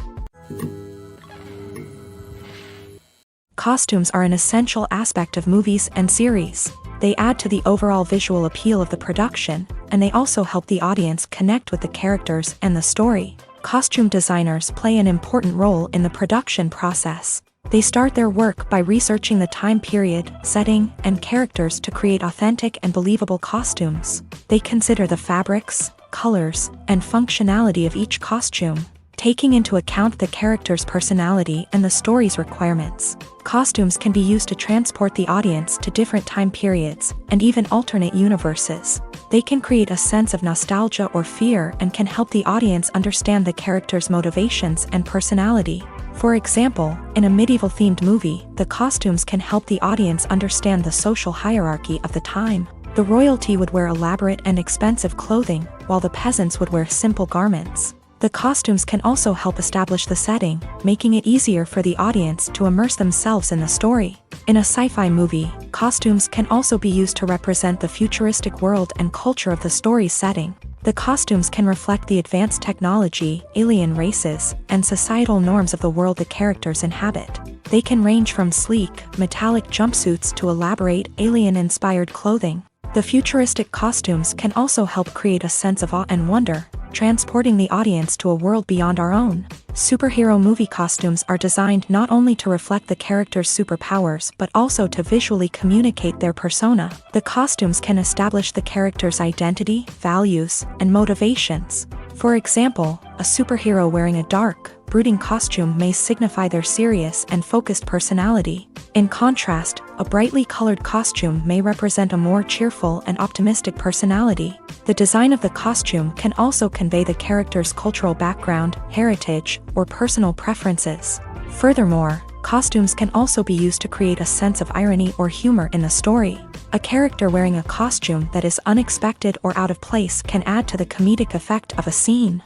Costumes are an essential aspect of movies and series. They add to the overall visual appeal of the production, and they also help the audience connect with the characters and the story. Costume designers play an important role in the production process. They start their work by researching the time period, setting, and characters to create authentic and believable costumes. They consider the fabrics, colors, and functionality of each costume, taking into account the character's personality and the story's requirements. Costumes can be used to transport the audience to different time periods and even alternate universes. They can create a sense of nostalgia or fear and can help the audience understand the character's motivations and personality. For example, in a medieval-themed movie, the costumes can help the audience understand the social hierarchy of the time. The royalty would wear elaborate and expensive clothing, while the peasants would wear simple garments. The costumes can also help establish the setting, making it easier for the audience to immerse themselves in the story. In a sci-fi movie, costumes can also be used to represent the futuristic world and culture of the story's setting. The costumes can reflect the advanced technology, alien races, and societal norms of the world the characters inhabit. They can range from sleek, metallic jumpsuits to elaborate, alien-inspired clothing. The futuristic costumes can also help create a sense of awe and wonder, transporting the audience to a world beyond our own. Superhero movie costumes are designed not only to reflect the character's superpowers but also to visually communicate their persona. The costumes can establish the character's identity, values, and motivations. For example, a superhero wearing a dark, brooding costume may signify their serious and focused personality. In contrast, a brightly colored costume may represent a more cheerful and optimistic personality. The design of the costume can also convey the character's cultural background, heritage, or personal preferences. Furthermore, costumes can also be used to create a sense of irony or humor in the story. A character wearing a costume that is unexpected or out of place can add to the comedic effect of a scene.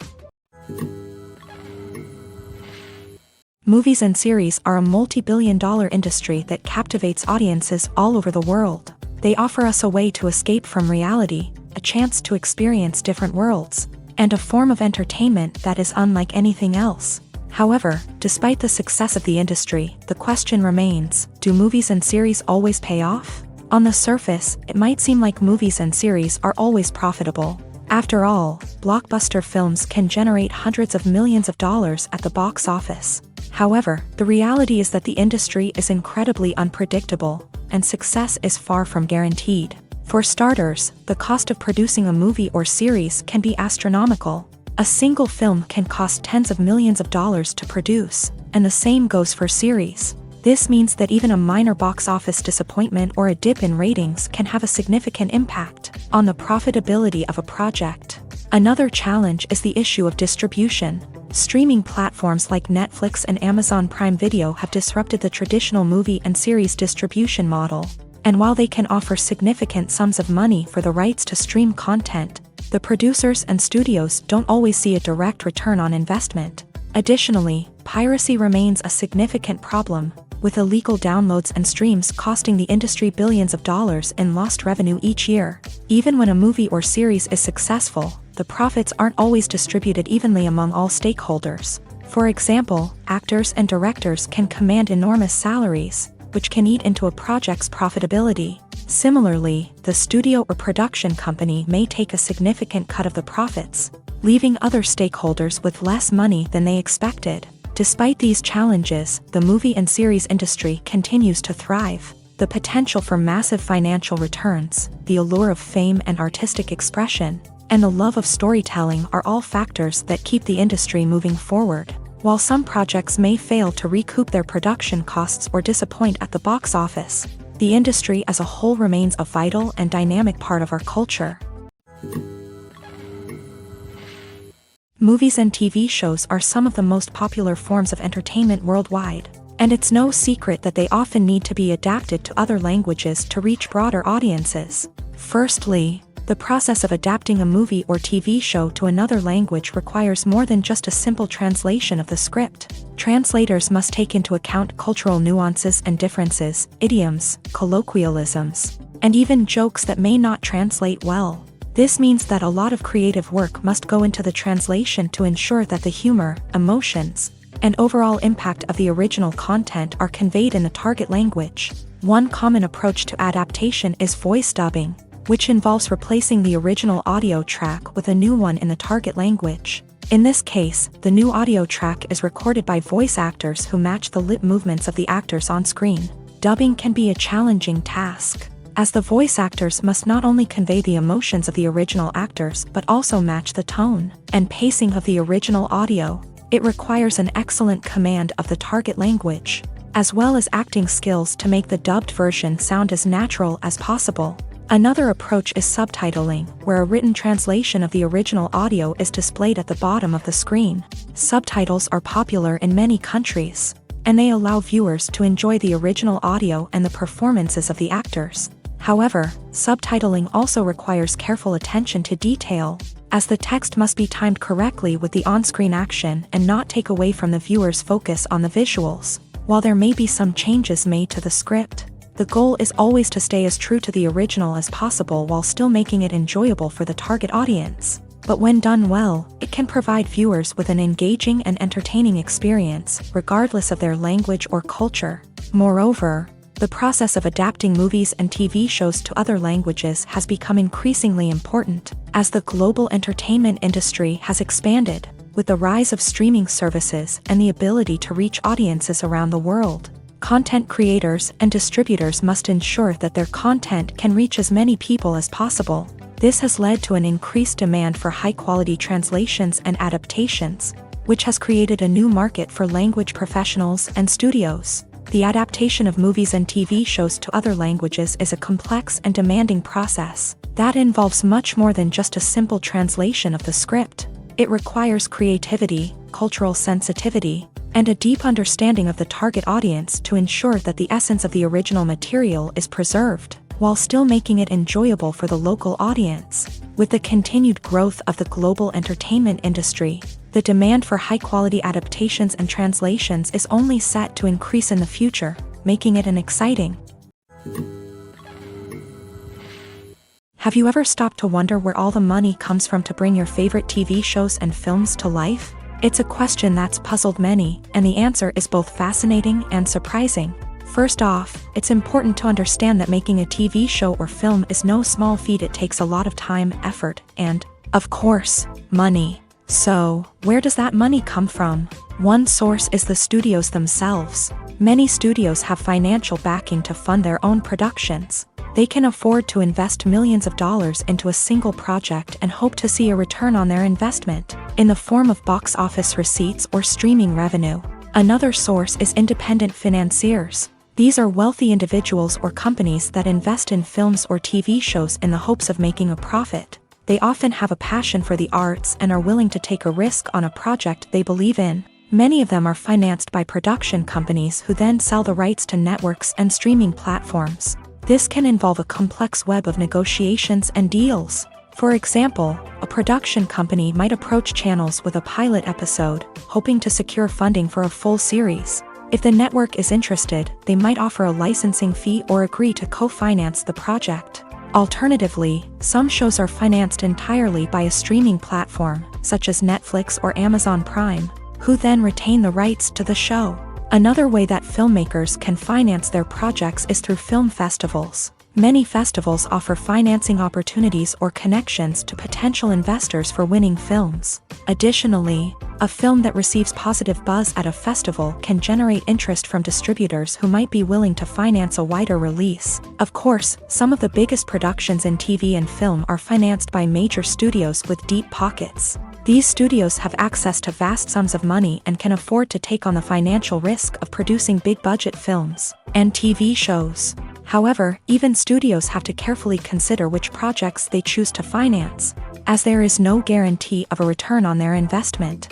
Movies and series are a multi-billion-dollar industry that captivates audiences all over the world. They offer us a way to escape from reality, a chance to experience different worlds, and a form of entertainment that is unlike anything else. However, despite the success of the industry, the question remains, do movies and series always pay off? On the surface, it might seem like movies and series are always profitable. After all, blockbuster films can generate hundreds of millions of dollars at the box office. However, the reality is that the industry is incredibly unpredictable, and success is far from guaranteed. For starters, the cost of producing a movie or series can be astronomical. A single film can cost tens of millions of dollars to produce, and the same goes for series. This means that even a minor box office disappointment or a dip in ratings can have a significant impact on the profitability of a project. Another challenge is the issue of distribution. Streaming platforms like Netflix and Amazon Prime Video have disrupted the traditional movie and series distribution model. And while they can offer significant sums of money for the rights to stream content, the producers and studios don't always see a direct return on investment. Additionally, piracy remains a significant problem, with illegal downloads and streams costing the industry billions of dollars in lost revenue each year. Even when a movie or series is successful, the profits aren't always distributed evenly among all stakeholders. For example, actors and directors can command enormous salaries, which can eat into a project's profitability. Similarly, the studio or production company may take a significant cut of the profits, leaving other stakeholders with less money than they expected. Despite these challenges, the movie and series industry continues to thrive. The potential for massive financial returns, the allure of fame and artistic expression, and the love of storytelling are all factors that keep the industry moving forward. While some projects may fail to recoup their production costs or disappoint at the box office, the industry as a whole remains a vital and dynamic part of our culture. Movies and TV shows are some of the most popular forms of entertainment worldwide, and it's no secret that they often need to be adapted to other languages to reach broader audiences. Firstly, the process of adapting a movie or TV show to another language requires more than just a simple translation of the script. Translators must take into account cultural nuances and differences, idioms, colloquialisms, and even jokes that may not translate well. This means that a lot of creative work must go into the translation to ensure that the humor, emotions, and overall impact of the original content are conveyed in the target language. One common approach to adaptation is voice dubbing, which involves replacing the original audio track with a new one in the target language. In this case, the new audio track is recorded by voice actors who match the lip movements of the actors on screen. Dubbing can be a challenging task, as the voice actors must not only convey the emotions of the original actors but also match the tone and pacing of the original audio. It requires an excellent command of the target language, as well as acting skills to make the dubbed version sound as natural as possible. Another approach is subtitling, where a written translation of the original audio is displayed at the bottom of the screen. Subtitles are popular in many countries, and they allow viewers to enjoy the original audio and the performances of the actors. However, subtitling also requires careful attention to detail, as the text must be timed correctly with the on-screen action and not take away from the viewer's focus on the visuals. While there may be some changes made to the script, the goal is always to stay as true to the original as possible while still making it enjoyable for the target audience. But when done well, it can provide viewers with an engaging and entertaining experience, regardless of their language or culture. Moreover, the process of adapting movies and TV shows to other languages has become increasingly important, as the global entertainment industry has expanded, with the rise of streaming services and the ability to reach audiences around the world. Content creators and distributors must ensure that their content can reach as many people as possible. This has led to an increased demand for high-quality translations and adaptations, which has created a new market for language professionals and studios. The adaptation of movies and TV shows to other languages is a complex and demanding process that involves much more than just a simple translation of the script. It requires creativity, cultural sensitivity, and a deep understanding of the target audience to ensure that the essence of the original material is preserved, while still making it enjoyable for the local audience. With the continued growth of the global entertainment industry, the demand for high-quality adaptations and translations is only set to increase in the future, making it an exciting. Have you ever stopped to wonder where all the money comes from to bring your favorite TV shows and films to life? It's a question that's puzzled many, and the answer is both fascinating and surprising. First off, it's important to understand that making a TV show or film is no small feat. It takes a lot of time, effort, and, of course, money. So, where does that money come from? One source is the studios themselves. Many studios have financial backing to fund their own productions. They can afford to invest millions of dollars into a single project and hope to see a return on their investment, in the form of box office receipts or streaming revenue. Another source is independent financiers. These are wealthy individuals or companies that invest in films or TV shows in the hopes of making a profit. They often have a passion for the arts and are willing to take a risk on a project they believe in. Many of them are financed by production companies who then sell the rights to networks and streaming platforms. This can involve a complex web of negotiations and deals. For example, a production company might approach channels with a pilot episode, hoping to secure funding for a full series. If the network is interested, they might offer a licensing fee or agree to co-finance the project. Alternatively, some shows are financed entirely by a streaming platform, such as Netflix or Amazon Prime, who then retain the rights to the show. Another way that filmmakers can finance their projects is through film festivals. Many festivals offer financing opportunities or connections to potential investors for winning films. Additionally, a film that receives positive buzz at a festival can generate interest from distributors who might be willing to finance a wider release. Of course, some of the biggest productions in TV and film are financed by major studios with deep pockets. These studios have access to vast sums of money and can afford to take on the financial risk of producing big-budget films and TV shows. However, even studios have to carefully consider which projects they choose to finance, as there is no guarantee of a return on their investment.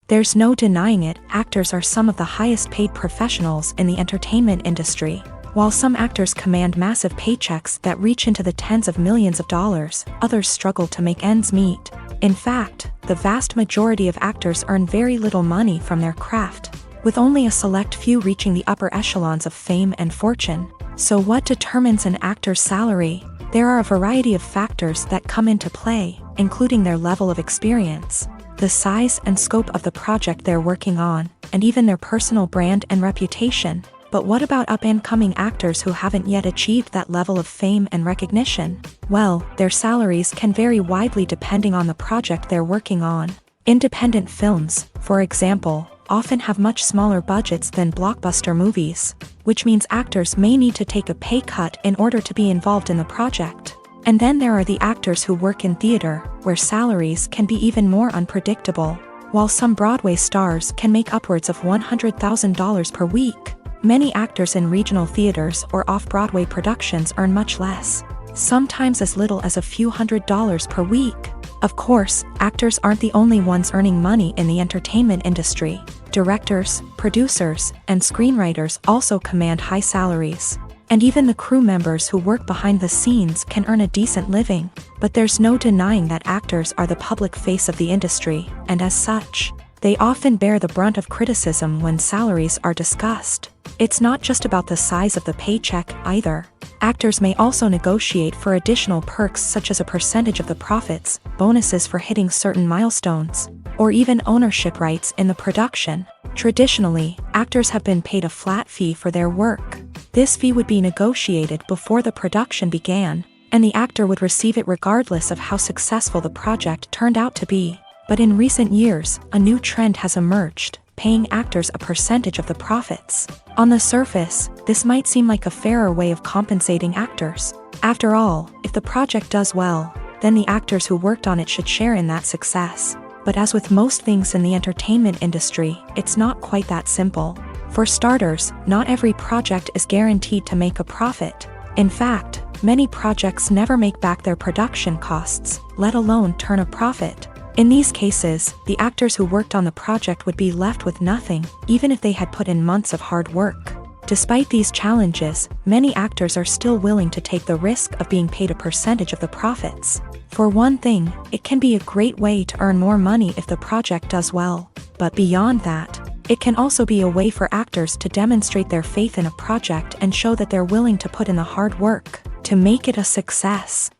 There's no denying it, actors are some of the highest-paid professionals in the entertainment industry. While some actors command massive paychecks that reach into the tens of millions of dollars, others struggle to make ends meet. In fact, the vast majority of actors earn very little money from their craft, with only a select few reaching the upper echelons of fame and fortune. So what determines an actor's salary? There are a variety of factors that come into play, including their level of experience, the size and scope of the project they're working on, and even their personal brand and reputation. But what about up-and-coming actors who haven't yet achieved that level of fame and recognition? Well, their salaries can vary widely depending on the project they're working on. Independent films, for example, often have much smaller budgets than blockbuster movies, which means actors may need to take a pay cut in order to be involved in the project. And then there are the actors who work in theater, where salaries can be even more unpredictable. While some Broadway stars can make upwards of $100,000 per week, Many actors in regional theaters or off-Broadway productions earn much less, sometimes as little as a few $100s per week. Of course, actors aren't the only ones earning money in the entertainment industry. Directors, producers, and screenwriters also command high salaries. And even the crew members who work behind the scenes can earn a decent living. But there's no denying that actors are the public face of the industry, and as such, they often bear the brunt of criticism when salaries are discussed. It's not just about the size of the paycheck either. Actors may also negotiate for additional perks such as a percentage of the profits, bonuses for hitting certain milestones, or even ownership rights in the production. Traditionally, actors have been paid a flat fee for their work. This fee would be negotiated before the production began, and the actor would receive it regardless of how successful the project turned out to be. But in recent years, a new trend has emerged, paying actors a percentage of the profits. On the surface, this might seem like a fairer way of compensating actors. After all, if the project does well, then the actors who worked on it should share in that success. But as with most things in the entertainment industry, it's not quite that simple. For starters, not every project is guaranteed to make a profit. In fact, many projects never make back their production costs, let alone turn a profit. In these cases, the actors who worked on the project would be left with nothing, even if they had put in months of hard work. Despite these challenges, many actors are still willing to take the risk of being paid a percentage of the profits. For one thing, it can be a great way to earn more money if the project does well. But beyond that, it can also be a way for actors to demonstrate their faith in a project and show that they're willing to put in the hard work to make it a success.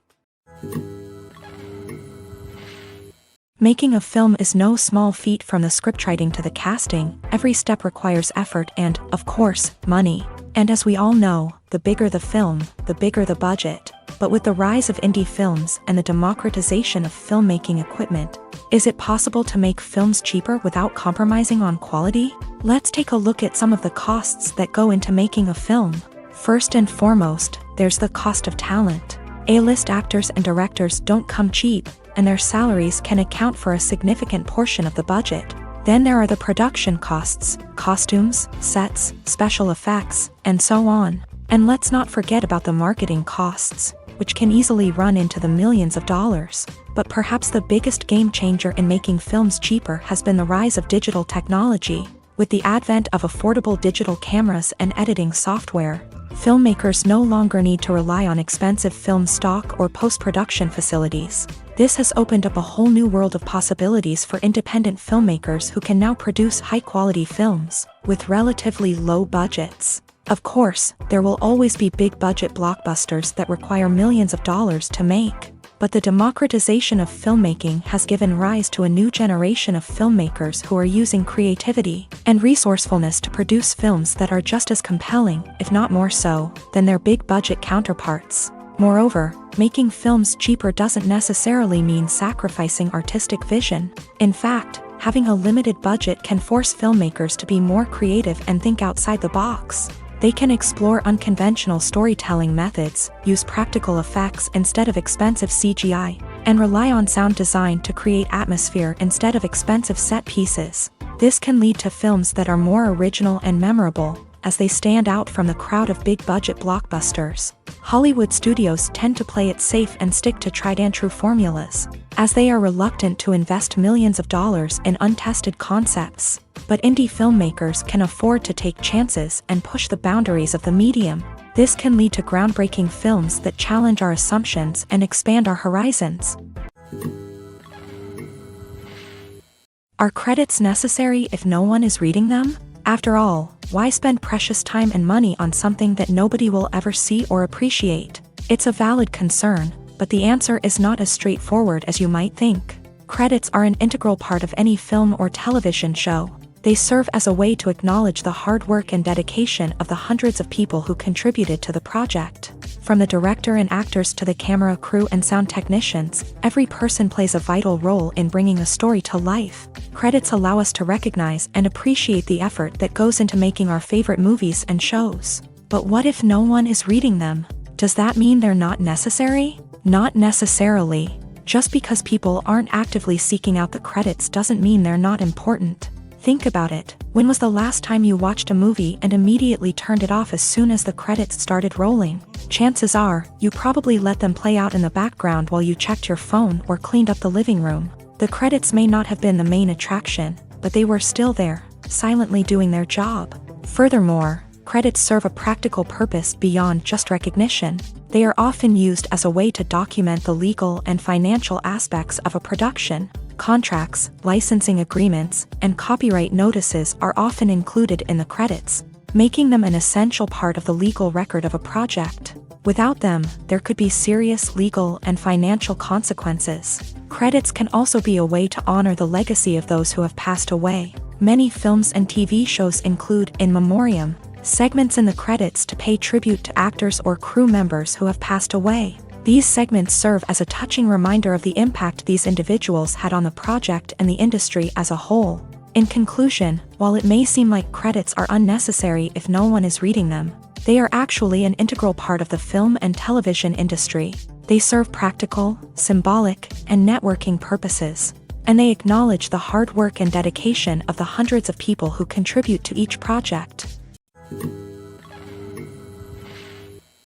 Making a film is no small feat. From the scriptwriting to the casting, every step requires effort and, of course, money. And as we all know, the bigger the film, the bigger the budget. But with the rise of indie films and the democratization of filmmaking equipment, is it possible to make films cheaper without compromising on quality? Let's take a look at some of the costs that go into making a film. First and foremost, there's the cost of talent. A-list actors and directors don't come cheap, and their salaries can account for a significant portion of the budget. Then there are the production costs, costumes, sets, special effects, and so on. And let's not forget about the marketing costs, which can easily run into the millions of dollars. But perhaps the biggest game changer in making films cheaper has been the rise of digital technology. With the advent of affordable digital cameras and editing software, filmmakers no longer need to rely on expensive film stock or post-production facilities. This has opened up a whole new world of possibilities for independent filmmakers who can now produce high-quality films with relatively low budgets. Of course, there will always be big-budget blockbusters that require millions of dollars to make. But the democratization of filmmaking has given rise to a new generation of filmmakers who are using creativity and resourcefulness to produce films that are just as compelling, if not more so, than their big-budget counterparts. Moreover, making films cheaper doesn't necessarily mean sacrificing artistic vision. In fact, having a limited budget can force filmmakers to be more creative and think outside the box. They can explore unconventional storytelling methods, use practical effects instead of expensive CGI, and rely on sound design to create atmosphere instead of expensive set pieces. This can lead to films that are more original and memorable, as they stand out from the crowd of big-budget blockbusters. Hollywood studios tend to play it safe and stick to tried-and-true formulas, as they are reluctant to invest millions of dollars in untested concepts. But indie filmmakers can afford to take chances and push the boundaries of the medium. This can lead to groundbreaking films that challenge our assumptions and expand our horizons. Are credits necessary if no one is reading them? After all, why spend precious time and money on something that nobody will ever see or appreciate? It's a valid concern, but the answer is not as straightforward as you might think. Credits are an integral part of any film or television show. They serve as a way to acknowledge the hard work and dedication of the hundreds of people who contributed to the project. From the director and actors to the camera crew and sound technicians, every person plays a vital role in bringing a story to life. Credits allow us to recognize and appreciate the effort that goes into making our favorite movies and shows. But what if no one is reading them? Does that mean they're not necessary? Not necessarily. Just because people aren't actively seeking out the credits doesn't mean they're not important. Think about it. When was the last time you watched a movie and immediately turned it off as soon as the credits started rolling? Chances are, you probably let them play out in the background while you checked your phone or cleaned up the living room. The credits may not have been the main attraction, but they were still there, silently doing their job. Furthermore, credits serve a practical purpose beyond just recognition. They are often used as a way to document the legal and financial aspects of a production. Contracts, licensing agreements, and copyright notices are often included in the credits, making them an essential part of the legal record of a project. Without them, there could be serious legal and financial consequences. Credits can also be a way to honor the legacy of those who have passed away. Many films and TV shows include in memoriam segments in the credits to pay tribute to actors or crew members who have passed away. These segments serve as a touching reminder of the impact these individuals had on the project and the industry as a whole. In conclusion, while it may seem like credits are unnecessary if no one is reading them, they are actually an integral part of the film and television industry. They serve practical, symbolic, and networking purposes, and they acknowledge the hard work and dedication of the hundreds of people who contribute to each project.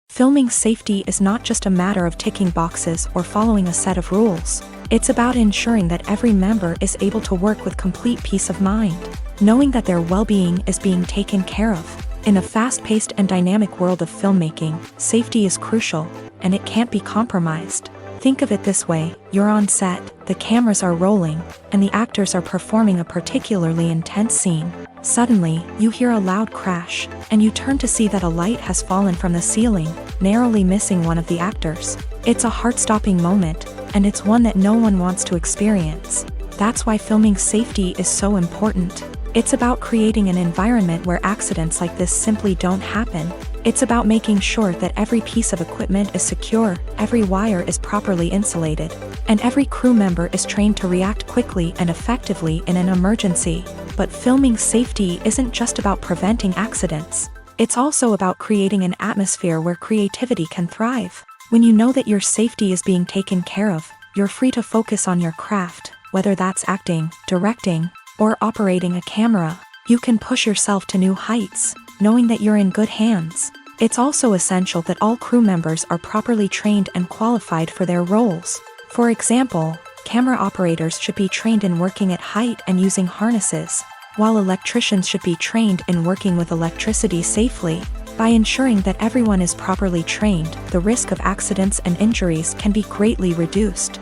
Filming safety is not just a matter of ticking boxes or following a set of rules. It's about ensuring that every member is able to work with complete peace of mind, knowing that their well-being is being taken care of. In a fast-paced and dynamic world of filmmaking, safety is crucial, and it can't be compromised. Think of it this way: you're on set, the cameras are rolling, and the actors are performing a particularly intense scene. Suddenly, you hear a loud crash, and you turn to see that a light has fallen from the ceiling, narrowly missing one of the actors. It's a heart-stopping moment, and it's one that no one wants to experience. That's why filming safety is so important. It's about creating an environment where accidents like this simply don't happen. It's about making sure that every piece of equipment is secure, every wire is properly insulated, and every crew member is trained to react quickly and effectively in an emergency. But filming safety isn't just about preventing accidents. It's also about creating an atmosphere where creativity can thrive. When you know that your safety is being taken care of, you're free to focus on your craft, whether that's acting, directing, or operating a camera. You can push yourself to new heights, knowing that you're in good hands. It's also essential that all crew members are properly trained and qualified for their roles. For example, camera operators should be trained in working at height and using harnesses, while electricians should be trained in working with electricity safely. By ensuring that everyone is properly trained, the risk of accidents and injuries can be greatly reduced.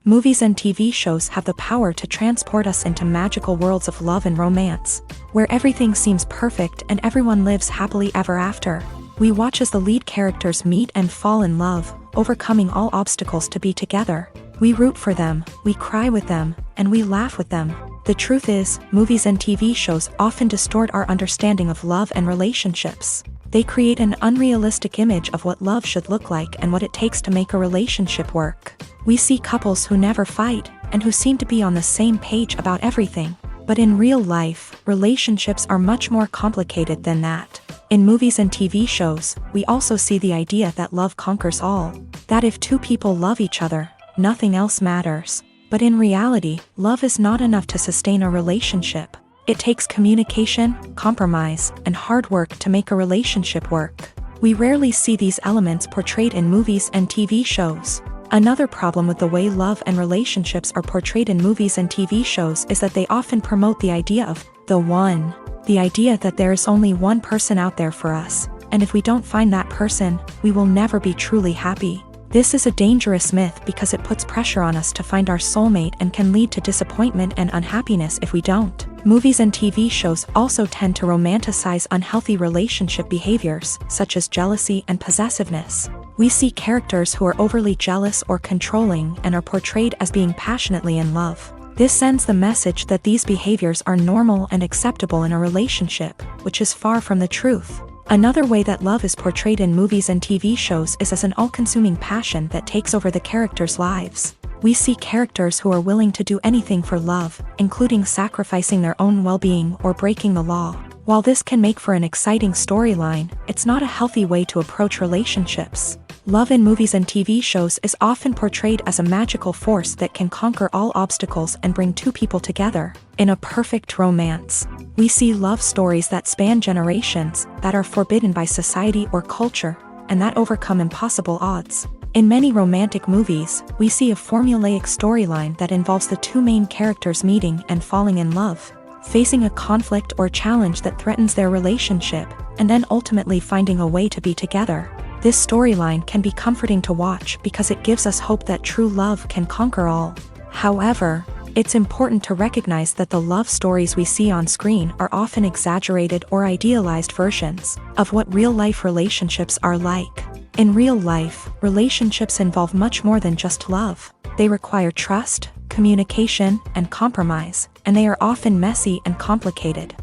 Movies and TV shows have the power to transport us into magical worlds of love and romance, where everything seems perfect and everyone lives happily ever after. We watch as the lead characters meet and fall in love, overcoming all obstacles to be together. We root for them, we cry with them, and we laugh with them. The truth is, movies and TV shows often distort our understanding of love and relationships. They create an unrealistic image of what love should look like and what it takes to make a relationship work. We see couples who never fight, and who seem to be on the same page about everything. But in real life, relationships are much more complicated than that. In movies and TV shows, we also see the idea that love conquers all. That if two people love each other, nothing else matters. But in reality, love is not enough to sustain a relationship. It takes communication, compromise, and hard work to make a relationship work. We rarely see these elements portrayed in movies and TV shows. Another problem with the way love and relationships are portrayed in movies and TV shows is that they often promote the idea of the one. The idea that there is only one person out there for us, and if we don't find that person, we will never be truly happy. This is a dangerous myth because it puts pressure on us to find our soulmate and can lead to disappointment and unhappiness if we don't. Movies and TV shows also tend to romanticize unhealthy relationship behaviors, such as jealousy and possessiveness. We see characters who are overly jealous or controlling and are portrayed as being passionately in love. This sends the message that these behaviors are normal and acceptable in a relationship, which is far from the truth. Another way that love is portrayed in movies and TV shows is as an all-consuming passion that takes over the characters' lives. We see characters who are willing to do anything for love, including sacrificing their own well-being or breaking the law. While this can make for an exciting storyline, it's not a healthy way to approach relationships. Love in movies and TV shows is often portrayed as a magical force that can conquer all obstacles and bring two people together. In a perfect romance, we see love stories that span generations, that are forbidden by society or culture, and that overcome impossible odds. In many romantic movies, we see a formulaic storyline that involves the two main characters meeting and falling in love, facing a conflict or challenge that threatens their relationship, and then ultimately finding a way to be together. This storyline can be comforting to watch because it gives us hope that true love can conquer all. However, it's important to recognize that the love stories we see on screen are often exaggerated or idealized versions of what real-life relationships are like. In real life, relationships involve much more than just love. They require trust, communication, and compromise, and they are often messy and complicated.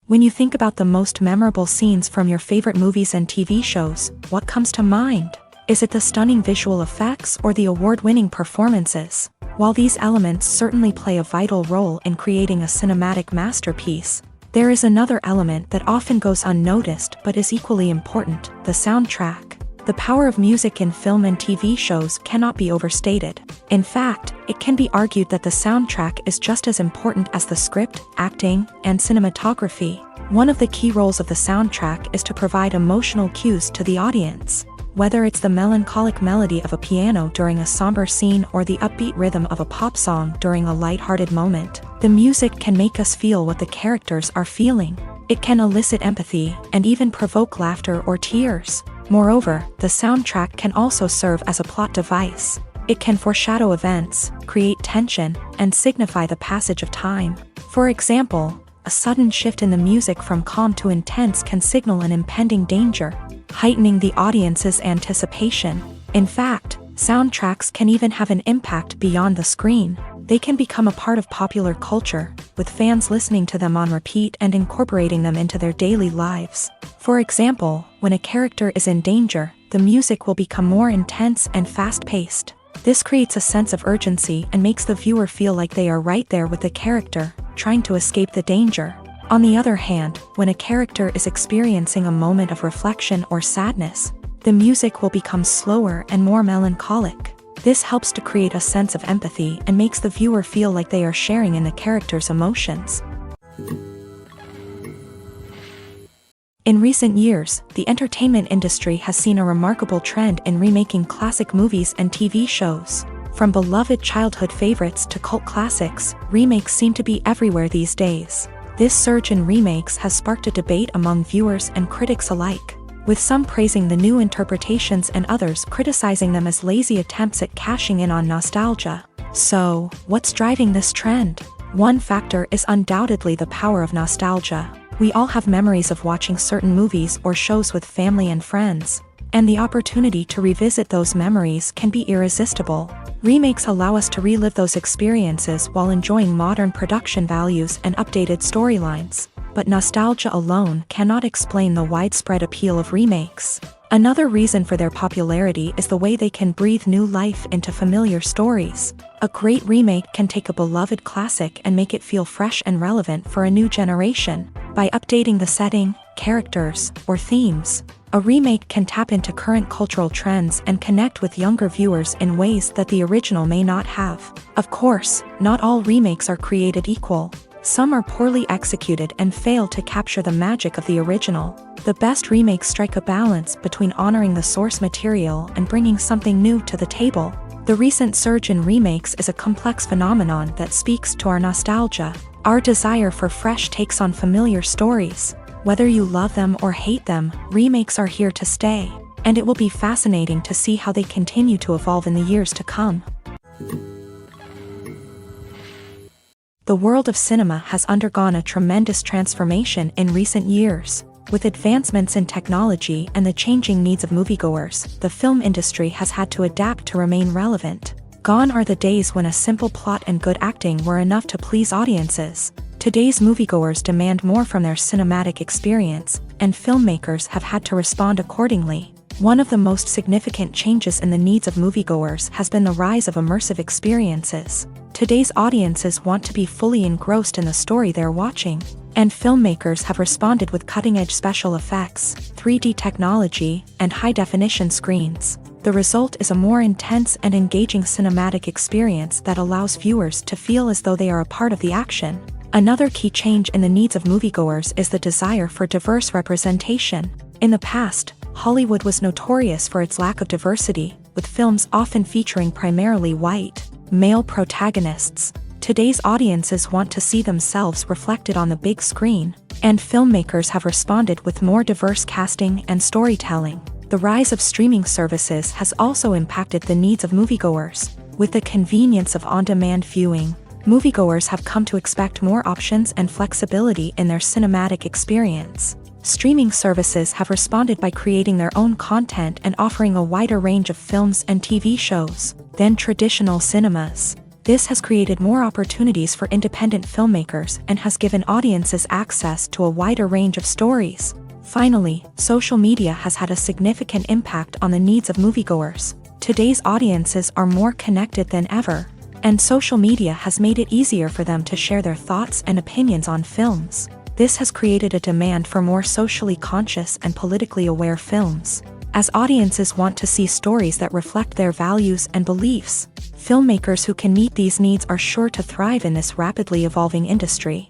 When you think about the most memorable scenes from your favorite movies and TV shows, what comes to mind? Is it the stunning visual effects or the award-winning performances? While these elements certainly play a vital role in creating a cinematic masterpiece, there is another element that often goes unnoticed but is equally important: the soundtrack. The power of music in film and TV shows cannot be overstated. In fact, it can be argued that the soundtrack is just as important as the script, acting, and cinematography. One of the key roles of the soundtrack is to provide emotional cues to the audience. Whether it's the melancholic melody of a piano during a somber scene or the upbeat rhythm of a pop song during a lighthearted moment, the music can make us feel what the characters are feeling. It can elicit empathy and even provoke laughter or tears. Moreover, the soundtrack can also serve as a plot device. It can foreshadow events, create tension, and signify the passage of time. For example, a sudden shift in the music from calm to intense can signal an impending danger, heightening the audience's anticipation. In fact, soundtracks can even have an impact beyond the screen. They can become a part of popular culture, with fans listening to them on repeat and incorporating them into their daily lives. For example, when a character is in danger, the music will become more intense and fast-paced. This creates a sense of urgency and makes the viewer feel like they are right there with the character, trying to escape the danger. On the other hand, when a character is experiencing a moment of reflection or sadness, the music will become slower and more melancholic. This helps to create a sense of empathy and makes the viewer feel like they are sharing in the character's emotions. In recent years, the entertainment industry has seen a remarkable trend in remaking classic movies and TV shows. From beloved childhood favorites to cult classics, remakes seem to be everywhere these days. This surge in remakes has sparked a debate among viewers and critics alike, with some praising the new interpretations and others criticizing them as lazy attempts at cashing in on nostalgia. So, what's driving this trend? One factor is undoubtedly the power of nostalgia. We all have memories of watching certain movies or shows with family and friends, and the opportunity to revisit those memories can be irresistible. Remakes allow us to relive those experiences while enjoying modern production values and updated storylines. But nostalgia alone cannot explain the widespread appeal of remakes. Another reason for their popularity is the way they can breathe new life into familiar stories. A great remake can take a beloved classic and make it feel fresh and relevant for a new generation. By updating the setting, characters, or themes, a remake can tap into current cultural trends and connect with younger viewers in ways that the original may not have. Of course, not all remakes are created equal. Some are poorly executed and fail to capture the magic of the original. The best remakes strike a balance between honoring the source material and bringing something new to the table. The recent surge in remakes is a complex phenomenon that speaks to our nostalgia, our desire for fresh takes on familiar stories. Whether you love them or hate them, remakes are here to stay, and it will be fascinating to see how they continue to evolve in the years to come. The world of cinema has undergone a tremendous transformation in recent years. With advancements in technology and the changing needs of moviegoers, the film industry has had to adapt to remain relevant. Gone are the days when a simple plot and good acting were enough to please audiences. Today's moviegoers demand more from their cinematic experience, and filmmakers have had to respond accordingly. One of the most significant changes in the needs of moviegoers has been the rise of immersive experiences. Today's audiences want to be fully engrossed in the story they're watching, and filmmakers have responded with cutting-edge special effects, 3D technology, and high-definition screens. The result is a more intense and engaging cinematic experience that allows viewers to feel as though they are a part of the action. Another key change in the needs of moviegoers is the desire for diverse representation. In the past, Hollywood was notorious for its lack of diversity, with films often featuring primarily white, male protagonists. Today's audiences want to see themselves reflected on the big screen, and filmmakers have responded with more diverse casting and storytelling. The rise of streaming services has also impacted the needs of moviegoers. With the convenience of on-demand viewing, moviegoers have come to expect more options and flexibility in their cinematic experience. Streaming services have responded by creating their own content and offering a wider range of films and TV shows than traditional cinemas. This has created more opportunities for independent filmmakers and has given audiences access to a wider range of stories. Finally, social media has had a significant impact on the needs of moviegoers. Today's audiences are more connected than ever, and social media has made it easier for them to share their thoughts and opinions on films. This has created a demand for more socially conscious and politically aware films. As audiences want to see stories that reflect their values and beliefs, filmmakers who can meet these needs are sure to thrive in this rapidly evolving industry.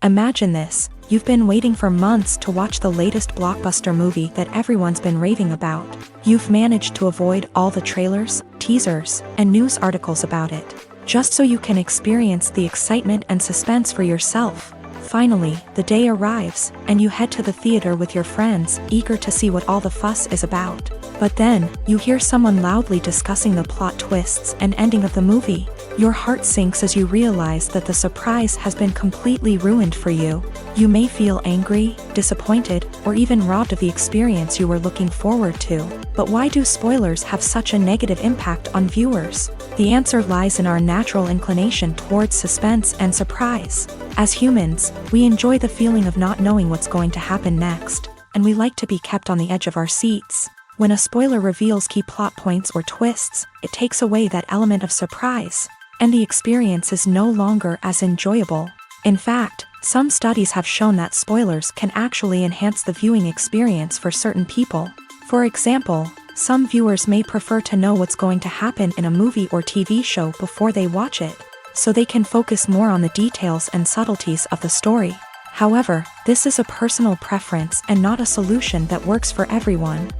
Imagine this: you've been waiting for months to watch the latest blockbuster movie that everyone's been raving about. You've managed to avoid all the trailers, teasers, and news articles about it, just so you can experience the excitement and suspense for yourself. Finally, the day arrives, and you head to the theater with your friends, eager to see what all the fuss is about. But then, you hear someone loudly discussing the plot twists and ending of the movie. Your heart sinks as you realize that the surprise has been completely ruined for you. You may feel angry, disappointed, or even robbed of the experience you were looking forward to. But why do spoilers have such a negative impact on viewers? The answer lies in our natural inclination towards suspense and surprise. As humans, we enjoy the feeling of not knowing what's going to happen next, and we like to be kept on the edge of our seats. When a spoiler reveals key plot points or twists, it takes away that element of surprise, and the experience is no longer as enjoyable. In fact, some studies have shown that spoilers can actually enhance the viewing experience for certain people. For example, some viewers may prefer to know what's going to happen in a movie or TV show before they watch it, so they can focus more on the details and subtleties of the story. However, this is a personal preference and not a solution that works for everyone.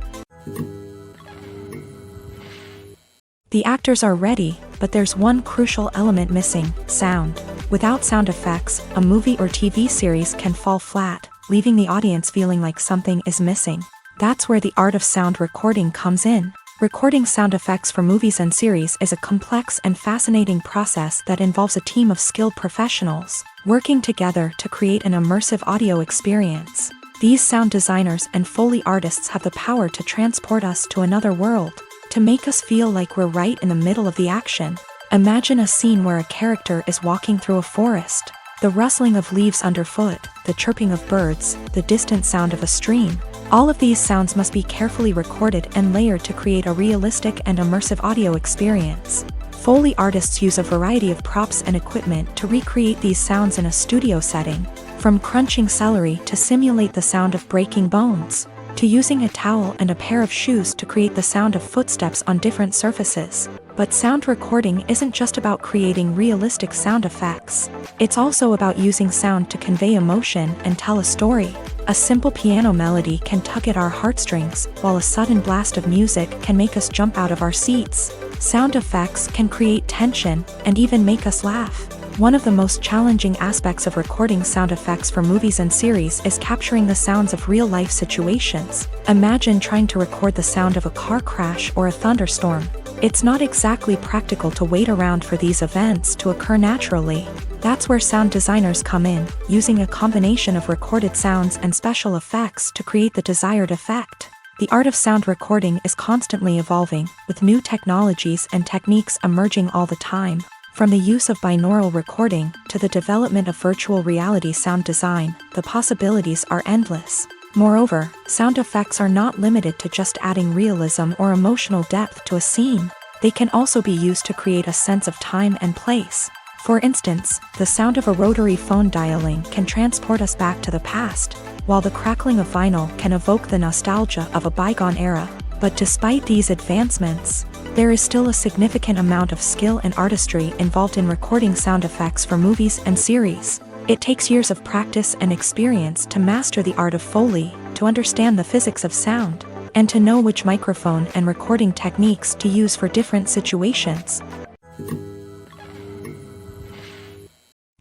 The actors are ready, but there's one crucial element missing: sound. Without sound effects, a movie or TV series can fall flat, leaving the audience feeling like something is missing. That's where the art of sound recording comes in. Recording sound effects for movies and series is a complex and fascinating process that involves a team of skilled professionals working together to create an immersive audio experience. These sound designers and Foley artists have the power to transport us to another world, to make us feel like we're right in the middle of the action. Imagine a scene where a character is walking through a forest. The rustling of leaves underfoot, the chirping of birds, the distant sound of a stream. All of these sounds must be carefully recorded and layered to create a realistic and immersive audio experience. Foley artists use a variety of props and equipment to recreate these sounds in a studio setting, from crunching celery to simulate the sound of breaking bones, to using a towel and a pair of shoes to create the sound of footsteps on different surfaces. But sound recording isn't just about creating realistic sound effects. It's also about using sound to convey emotion and tell a story. A simple piano melody can tug at our heartstrings, while a sudden blast of music can make us jump out of our seats. Sound effects can create tension and even make us laugh. One of the most challenging aspects of recording sound effects for movies and series is capturing the sounds of real-life situations. Imagine trying to record the sound of a car crash or a thunderstorm. It's not exactly practical to wait around for these events to occur naturally. That's where sound designers come in, using a combination of recorded sounds and special effects to create the desired effect. The art of sound recording is constantly evolving, with new technologies and techniques emerging all the time. From the use of binaural recording to the development of virtual reality sound design, the possibilities are endless. Moreover, sound effects are not limited to just adding realism or emotional depth to a scene. they can also be used to create a sense of time and place. For instance, the sound of a rotary phone dialing can transport us back to the past, while the crackling of vinyl can evoke the nostalgia of a bygone era. But despite these advancements, there is still a significant amount of skill and artistry involved in recording sound effects for movies and series. It takes years of practice and experience to master the art of Foley, to understand the physics of sound, and to know which microphone and recording techniques to use for different situations.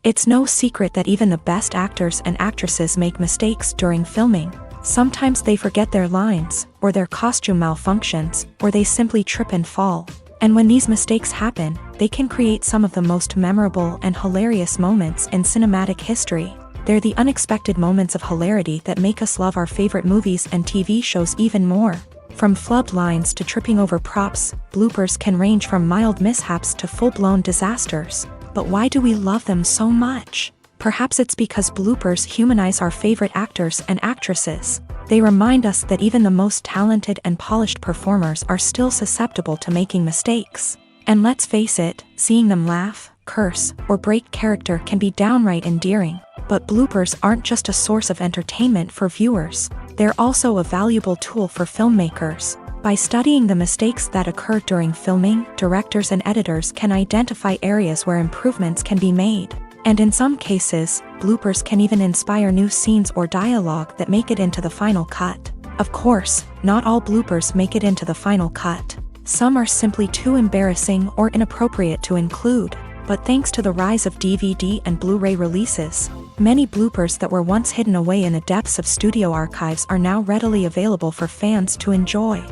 It's no secret that even the best actors and actresses make mistakes during filming. Sometimes they forget their lines, or their costume malfunctions, or they simply trip and fall. And when these mistakes happen, they can create some of the most memorable and hilarious moments in cinematic history. They're the unexpected moments of hilarity that make us love our favorite movies and TV shows even more. From flubbed lines to tripping over props, bloopers can range from mild mishaps to full-blown disasters. But why do we love them so much? Perhaps it's because bloopers humanize our favorite actors and actresses. They remind us that even the most talented and polished performers are still susceptible to making mistakes. And let's face it, seeing them laugh, curse, or break character can be downright endearing. But bloopers aren't just a source of entertainment for viewers. They're also a valuable tool for filmmakers. By studying the mistakes that occur during filming, directors and editors can identify areas where improvements can be made. And in some cases, bloopers can even inspire new scenes or dialogue that make it into the final cut. Of course, not all bloopers make it into the final cut. Some are simply too embarrassing or inappropriate to include. But thanks to the rise of DVD and Blu-ray releases, many bloopers that were once hidden away in the depths of studio archives are now readily available for fans to enjoy.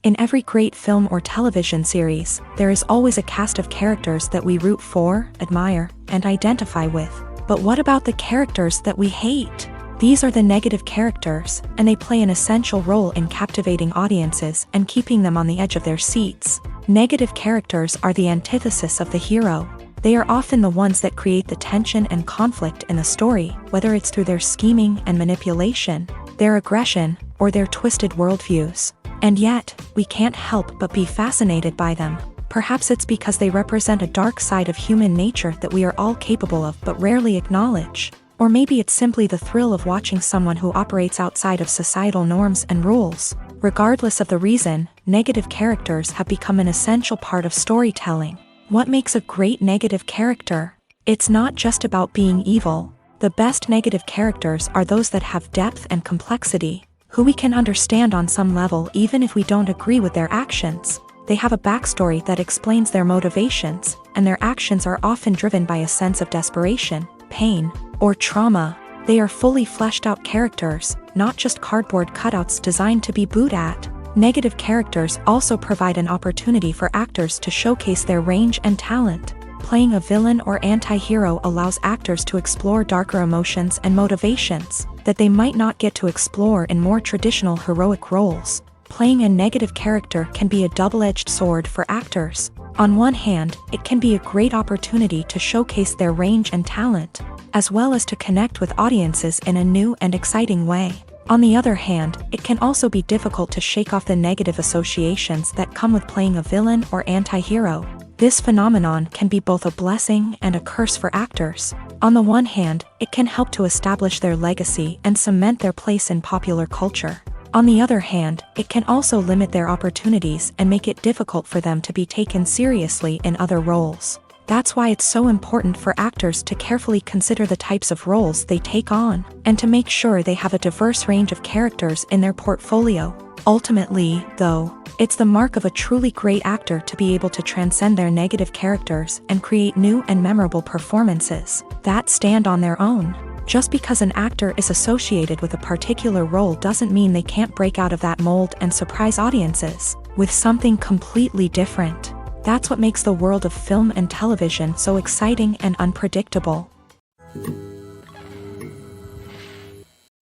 In every great film or television series, there is always a cast of characters that we root for, admire, and identify with. But what about the characters that we hate? These are the negative characters, and they play an essential role in captivating audiences and keeping them on the edge of their seats. Negative characters are the antithesis of the hero. They are often the ones that create the tension and conflict in the story, whether it's through their scheming and manipulation, their aggression, or their twisted worldviews. And yet, we can't help but be fascinated by them. Perhaps it's because they represent a dark side of human nature that we are all capable of but rarely acknowledge. Or maybe it's simply the thrill of watching someone who operates outside of societal norms and rules. Regardless of the reason, negative characters have become an essential part of storytelling. What makes a great negative character? It's not just about being evil. The best negative characters are those that have depth and complexity, who we can understand on some level even if we don't agree with their actions. They have a backstory that explains their motivations, and their actions are often driven by a sense of desperation, pain, or trauma. They are fully fleshed out characters, not just cardboard cutouts designed to be booed at. Negative characters also provide an opportunity for actors to showcase their range and talent. Playing a villain or anti-hero allows actors to explore darker emotions and motivations that they might not get to explore in more traditional heroic roles. Playing a negative character can be a double-edged sword for actors. On one hand, it can be a great opportunity to showcase their range and talent, as well as to connect with audiences in a new and exciting way. On the other hand, it can also be difficult to shake off the negative associations that come with playing a villain or anti-hero. This phenomenon can be both a blessing and a curse for actors. On the one hand, it can help to establish their legacy and cement their place in popular culture. On the other hand, it can also limit their opportunities and make it difficult for them to be taken seriously in other roles. That's why it's so important for actors to carefully consider the types of roles they take on, and to make sure they have a diverse range of characters in their portfolio. Ultimately, though, it's the mark of a truly great actor to be able to transcend their negative characters and create new and memorable performances that stand on their own. Just because an actor is associated with a particular role doesn't mean they can't break out of that mold and surprise audiences with something completely different. That's what makes the world of film and television so exciting and unpredictable.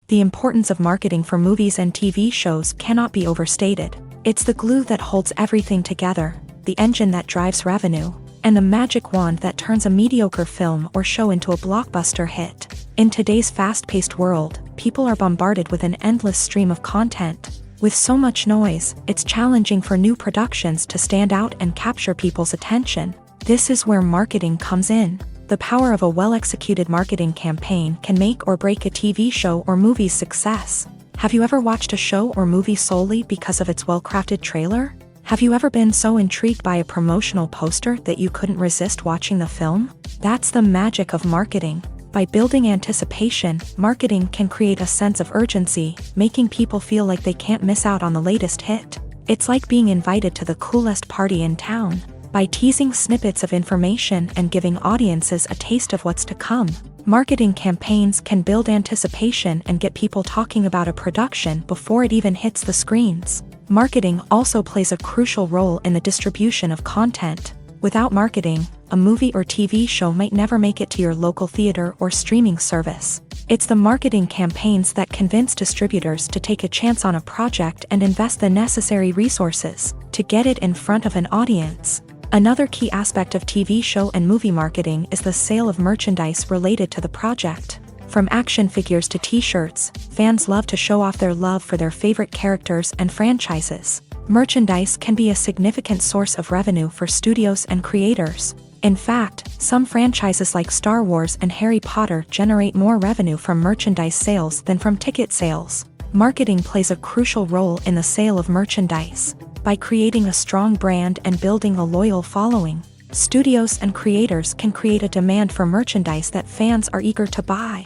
The importance of marketing for movies and TV shows cannot be overstated. It's the glue that holds everything together, the engine that drives revenue, and the magic wand that turns a mediocre film or show into a blockbuster hit. In today's fast-paced world, people are bombarded with an endless stream of content. With so much noise, it's challenging for new productions to stand out and capture people's attention. This is where marketing comes in. The power of a well-executed marketing campaign can make or break a TV show or movie's success. Have you ever watched a show or movie solely because of its well-crafted trailer? Have you ever been so intrigued by a promotional poster that you couldn't resist watching the film? That's the magic of marketing. By building anticipation, marketing can create a sense of urgency, making people feel like they can't miss out on the latest hit. It's like being invited to the coolest party in town. By teasing snippets of information and giving audiences a taste of what's to come, marketing campaigns can build anticipation and get people talking about a production before it even hits the screens. Marketing also plays a crucial role in the distribution of content. Without marketing, a movie or TV show might never make it to your local theater or streaming service. It's the marketing campaigns that convince distributors to take a chance on a project and invest the necessary resources to get it in front of an audience. Another key aspect of TV show and movie marketing is the sale of merchandise related to the project. From action figures to t-shirts, fans love to show off their love for their favorite characters and franchises. Merchandise can be a significant source of revenue for studios and creators. In fact, some franchises like Star Wars and Harry Potter generate more revenue from merchandise sales than from ticket sales. Marketing plays a crucial role in the sale of merchandise. By creating a strong brand and building a loyal following, studios and creators can create a demand for merchandise that fans are eager to buy.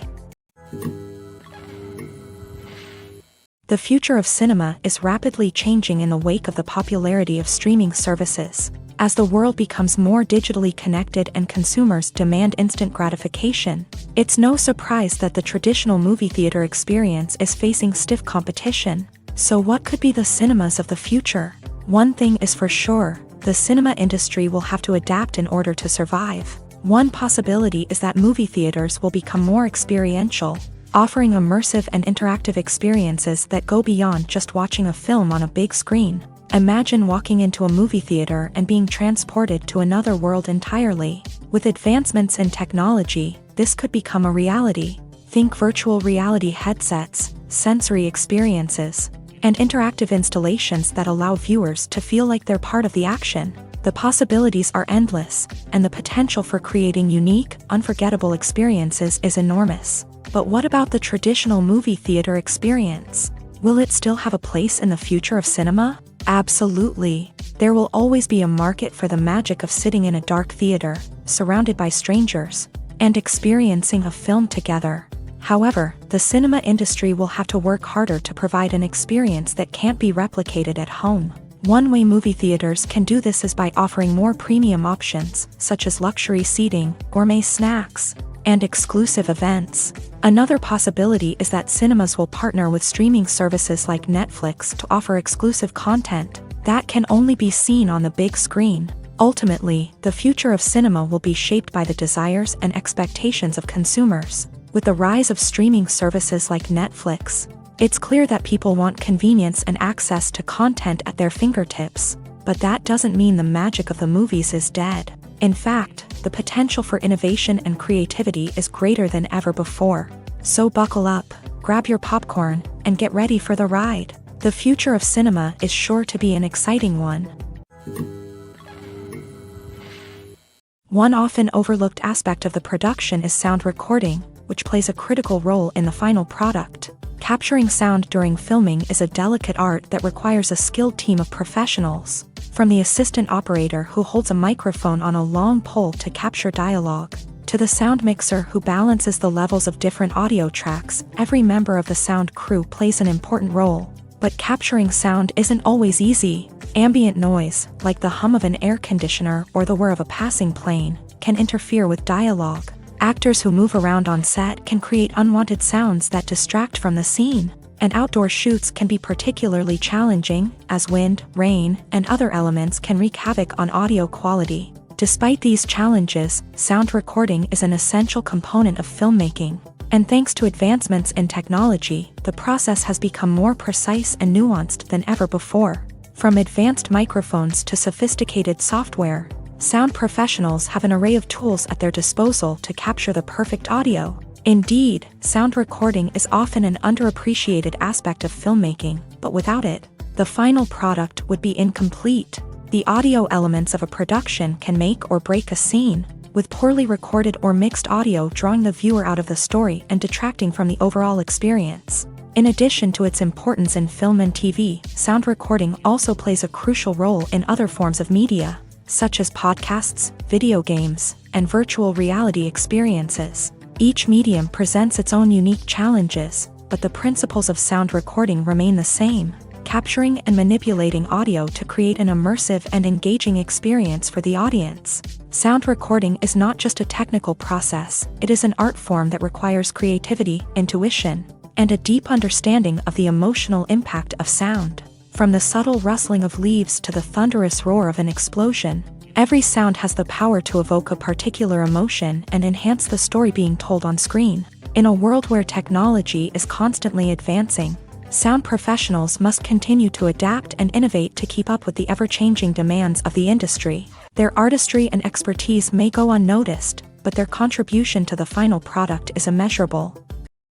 The future of cinema is rapidly changing in the wake of the popularity of streaming services. As the world becomes more digitally connected and consumers demand instant gratification, it's no surprise that the traditional movie theater experience is facing stiff competition. So what could be the cinemas of the future? One thing is for sure, the cinema industry will have to adapt in order to survive. One possibility is that movie theaters will become more experiential, offering immersive and interactive experiences that go beyond just watching a film on a big screen. Imagine walking into a movie theater and being transported to another world entirely. With advancements in technology, this could become a reality. Think virtual reality headsets, sensory experiences, and interactive installations that allow viewers to feel like they're part of the action. The possibilities are endless, and the potential for creating unique, unforgettable experiences is enormous. But what about the traditional movie theater experience? Will it still have a place in the future of cinema? Absolutely. There will always be a market for the magic of sitting in a dark theater, surrounded by strangers, and experiencing a film together. However, the cinema industry will have to work harder to provide an experience that can't be replicated at home. One way movie theaters can do this is by offering more premium options, such as luxury seating, gourmet snacks, and exclusive events. Another possibility is that cinemas will partner with streaming services like Netflix to offer exclusive content that can only be seen on the big screen. Ultimately, the future of cinema will be shaped by the desires and expectations of consumers. With the rise of streaming services like Netflix, it's clear that people want convenience and access to content at their fingertips. But that doesn't mean the magic of the movies is dead. In fact, the potential for innovation and creativity is greater than ever before. So buckle up, grab your popcorn, and get ready for the ride. The future of cinema is sure to be an exciting one. One often overlooked aspect of the production is sound recording, which plays a critical role in the final product. Capturing sound during filming is a delicate art that requires a skilled team of professionals. From the assistant operator who holds a microphone on a long pole to capture dialogue, to the sound mixer who balances the levels of different audio tracks, every member of the sound crew plays an important role. But capturing sound isn't always easy. Ambient noise, like the hum of an air conditioner or the whir of a passing plane, can interfere with dialogue. Actors who move around on set can create unwanted sounds that distract from the scene. And outdoor shoots can be particularly challenging, as wind, rain, and other elements can wreak havoc on audio quality. Despite these challenges, sound recording is an essential component of filmmaking. And thanks to advancements in technology, the process has become more precise and nuanced than ever before. From advanced microphones to sophisticated software, sound professionals have an array of tools at their disposal to capture the perfect audio. Indeed, sound recording is often an underappreciated aspect of filmmaking, but without it, the final product would be incomplete. The audio elements of a production can make or break a scene, with poorly recorded or mixed audio drawing the viewer out of the story and detracting from the overall experience. In addition to its importance in film and TV, sound recording also plays a crucial role in other forms of media, such as podcasts, video games, and virtual reality experiences. Each medium presents its own unique challenges, but the principles of sound recording remain the same, capturing and manipulating audio to create an immersive and engaging experience for the audience. Sound recording is not just a technical process, it is an art form that requires creativity, intuition, and a deep understanding of the emotional impact of sound. From the subtle rustling of leaves to the thunderous roar of an explosion, every sound has the power to evoke a particular emotion and enhance the story being told on screen. In a world where technology is constantly advancing, sound professionals must continue to adapt and innovate to keep up with the ever-changing demands of the industry. Their artistry and expertise may go unnoticed, but their contribution to the final product is immeasurable.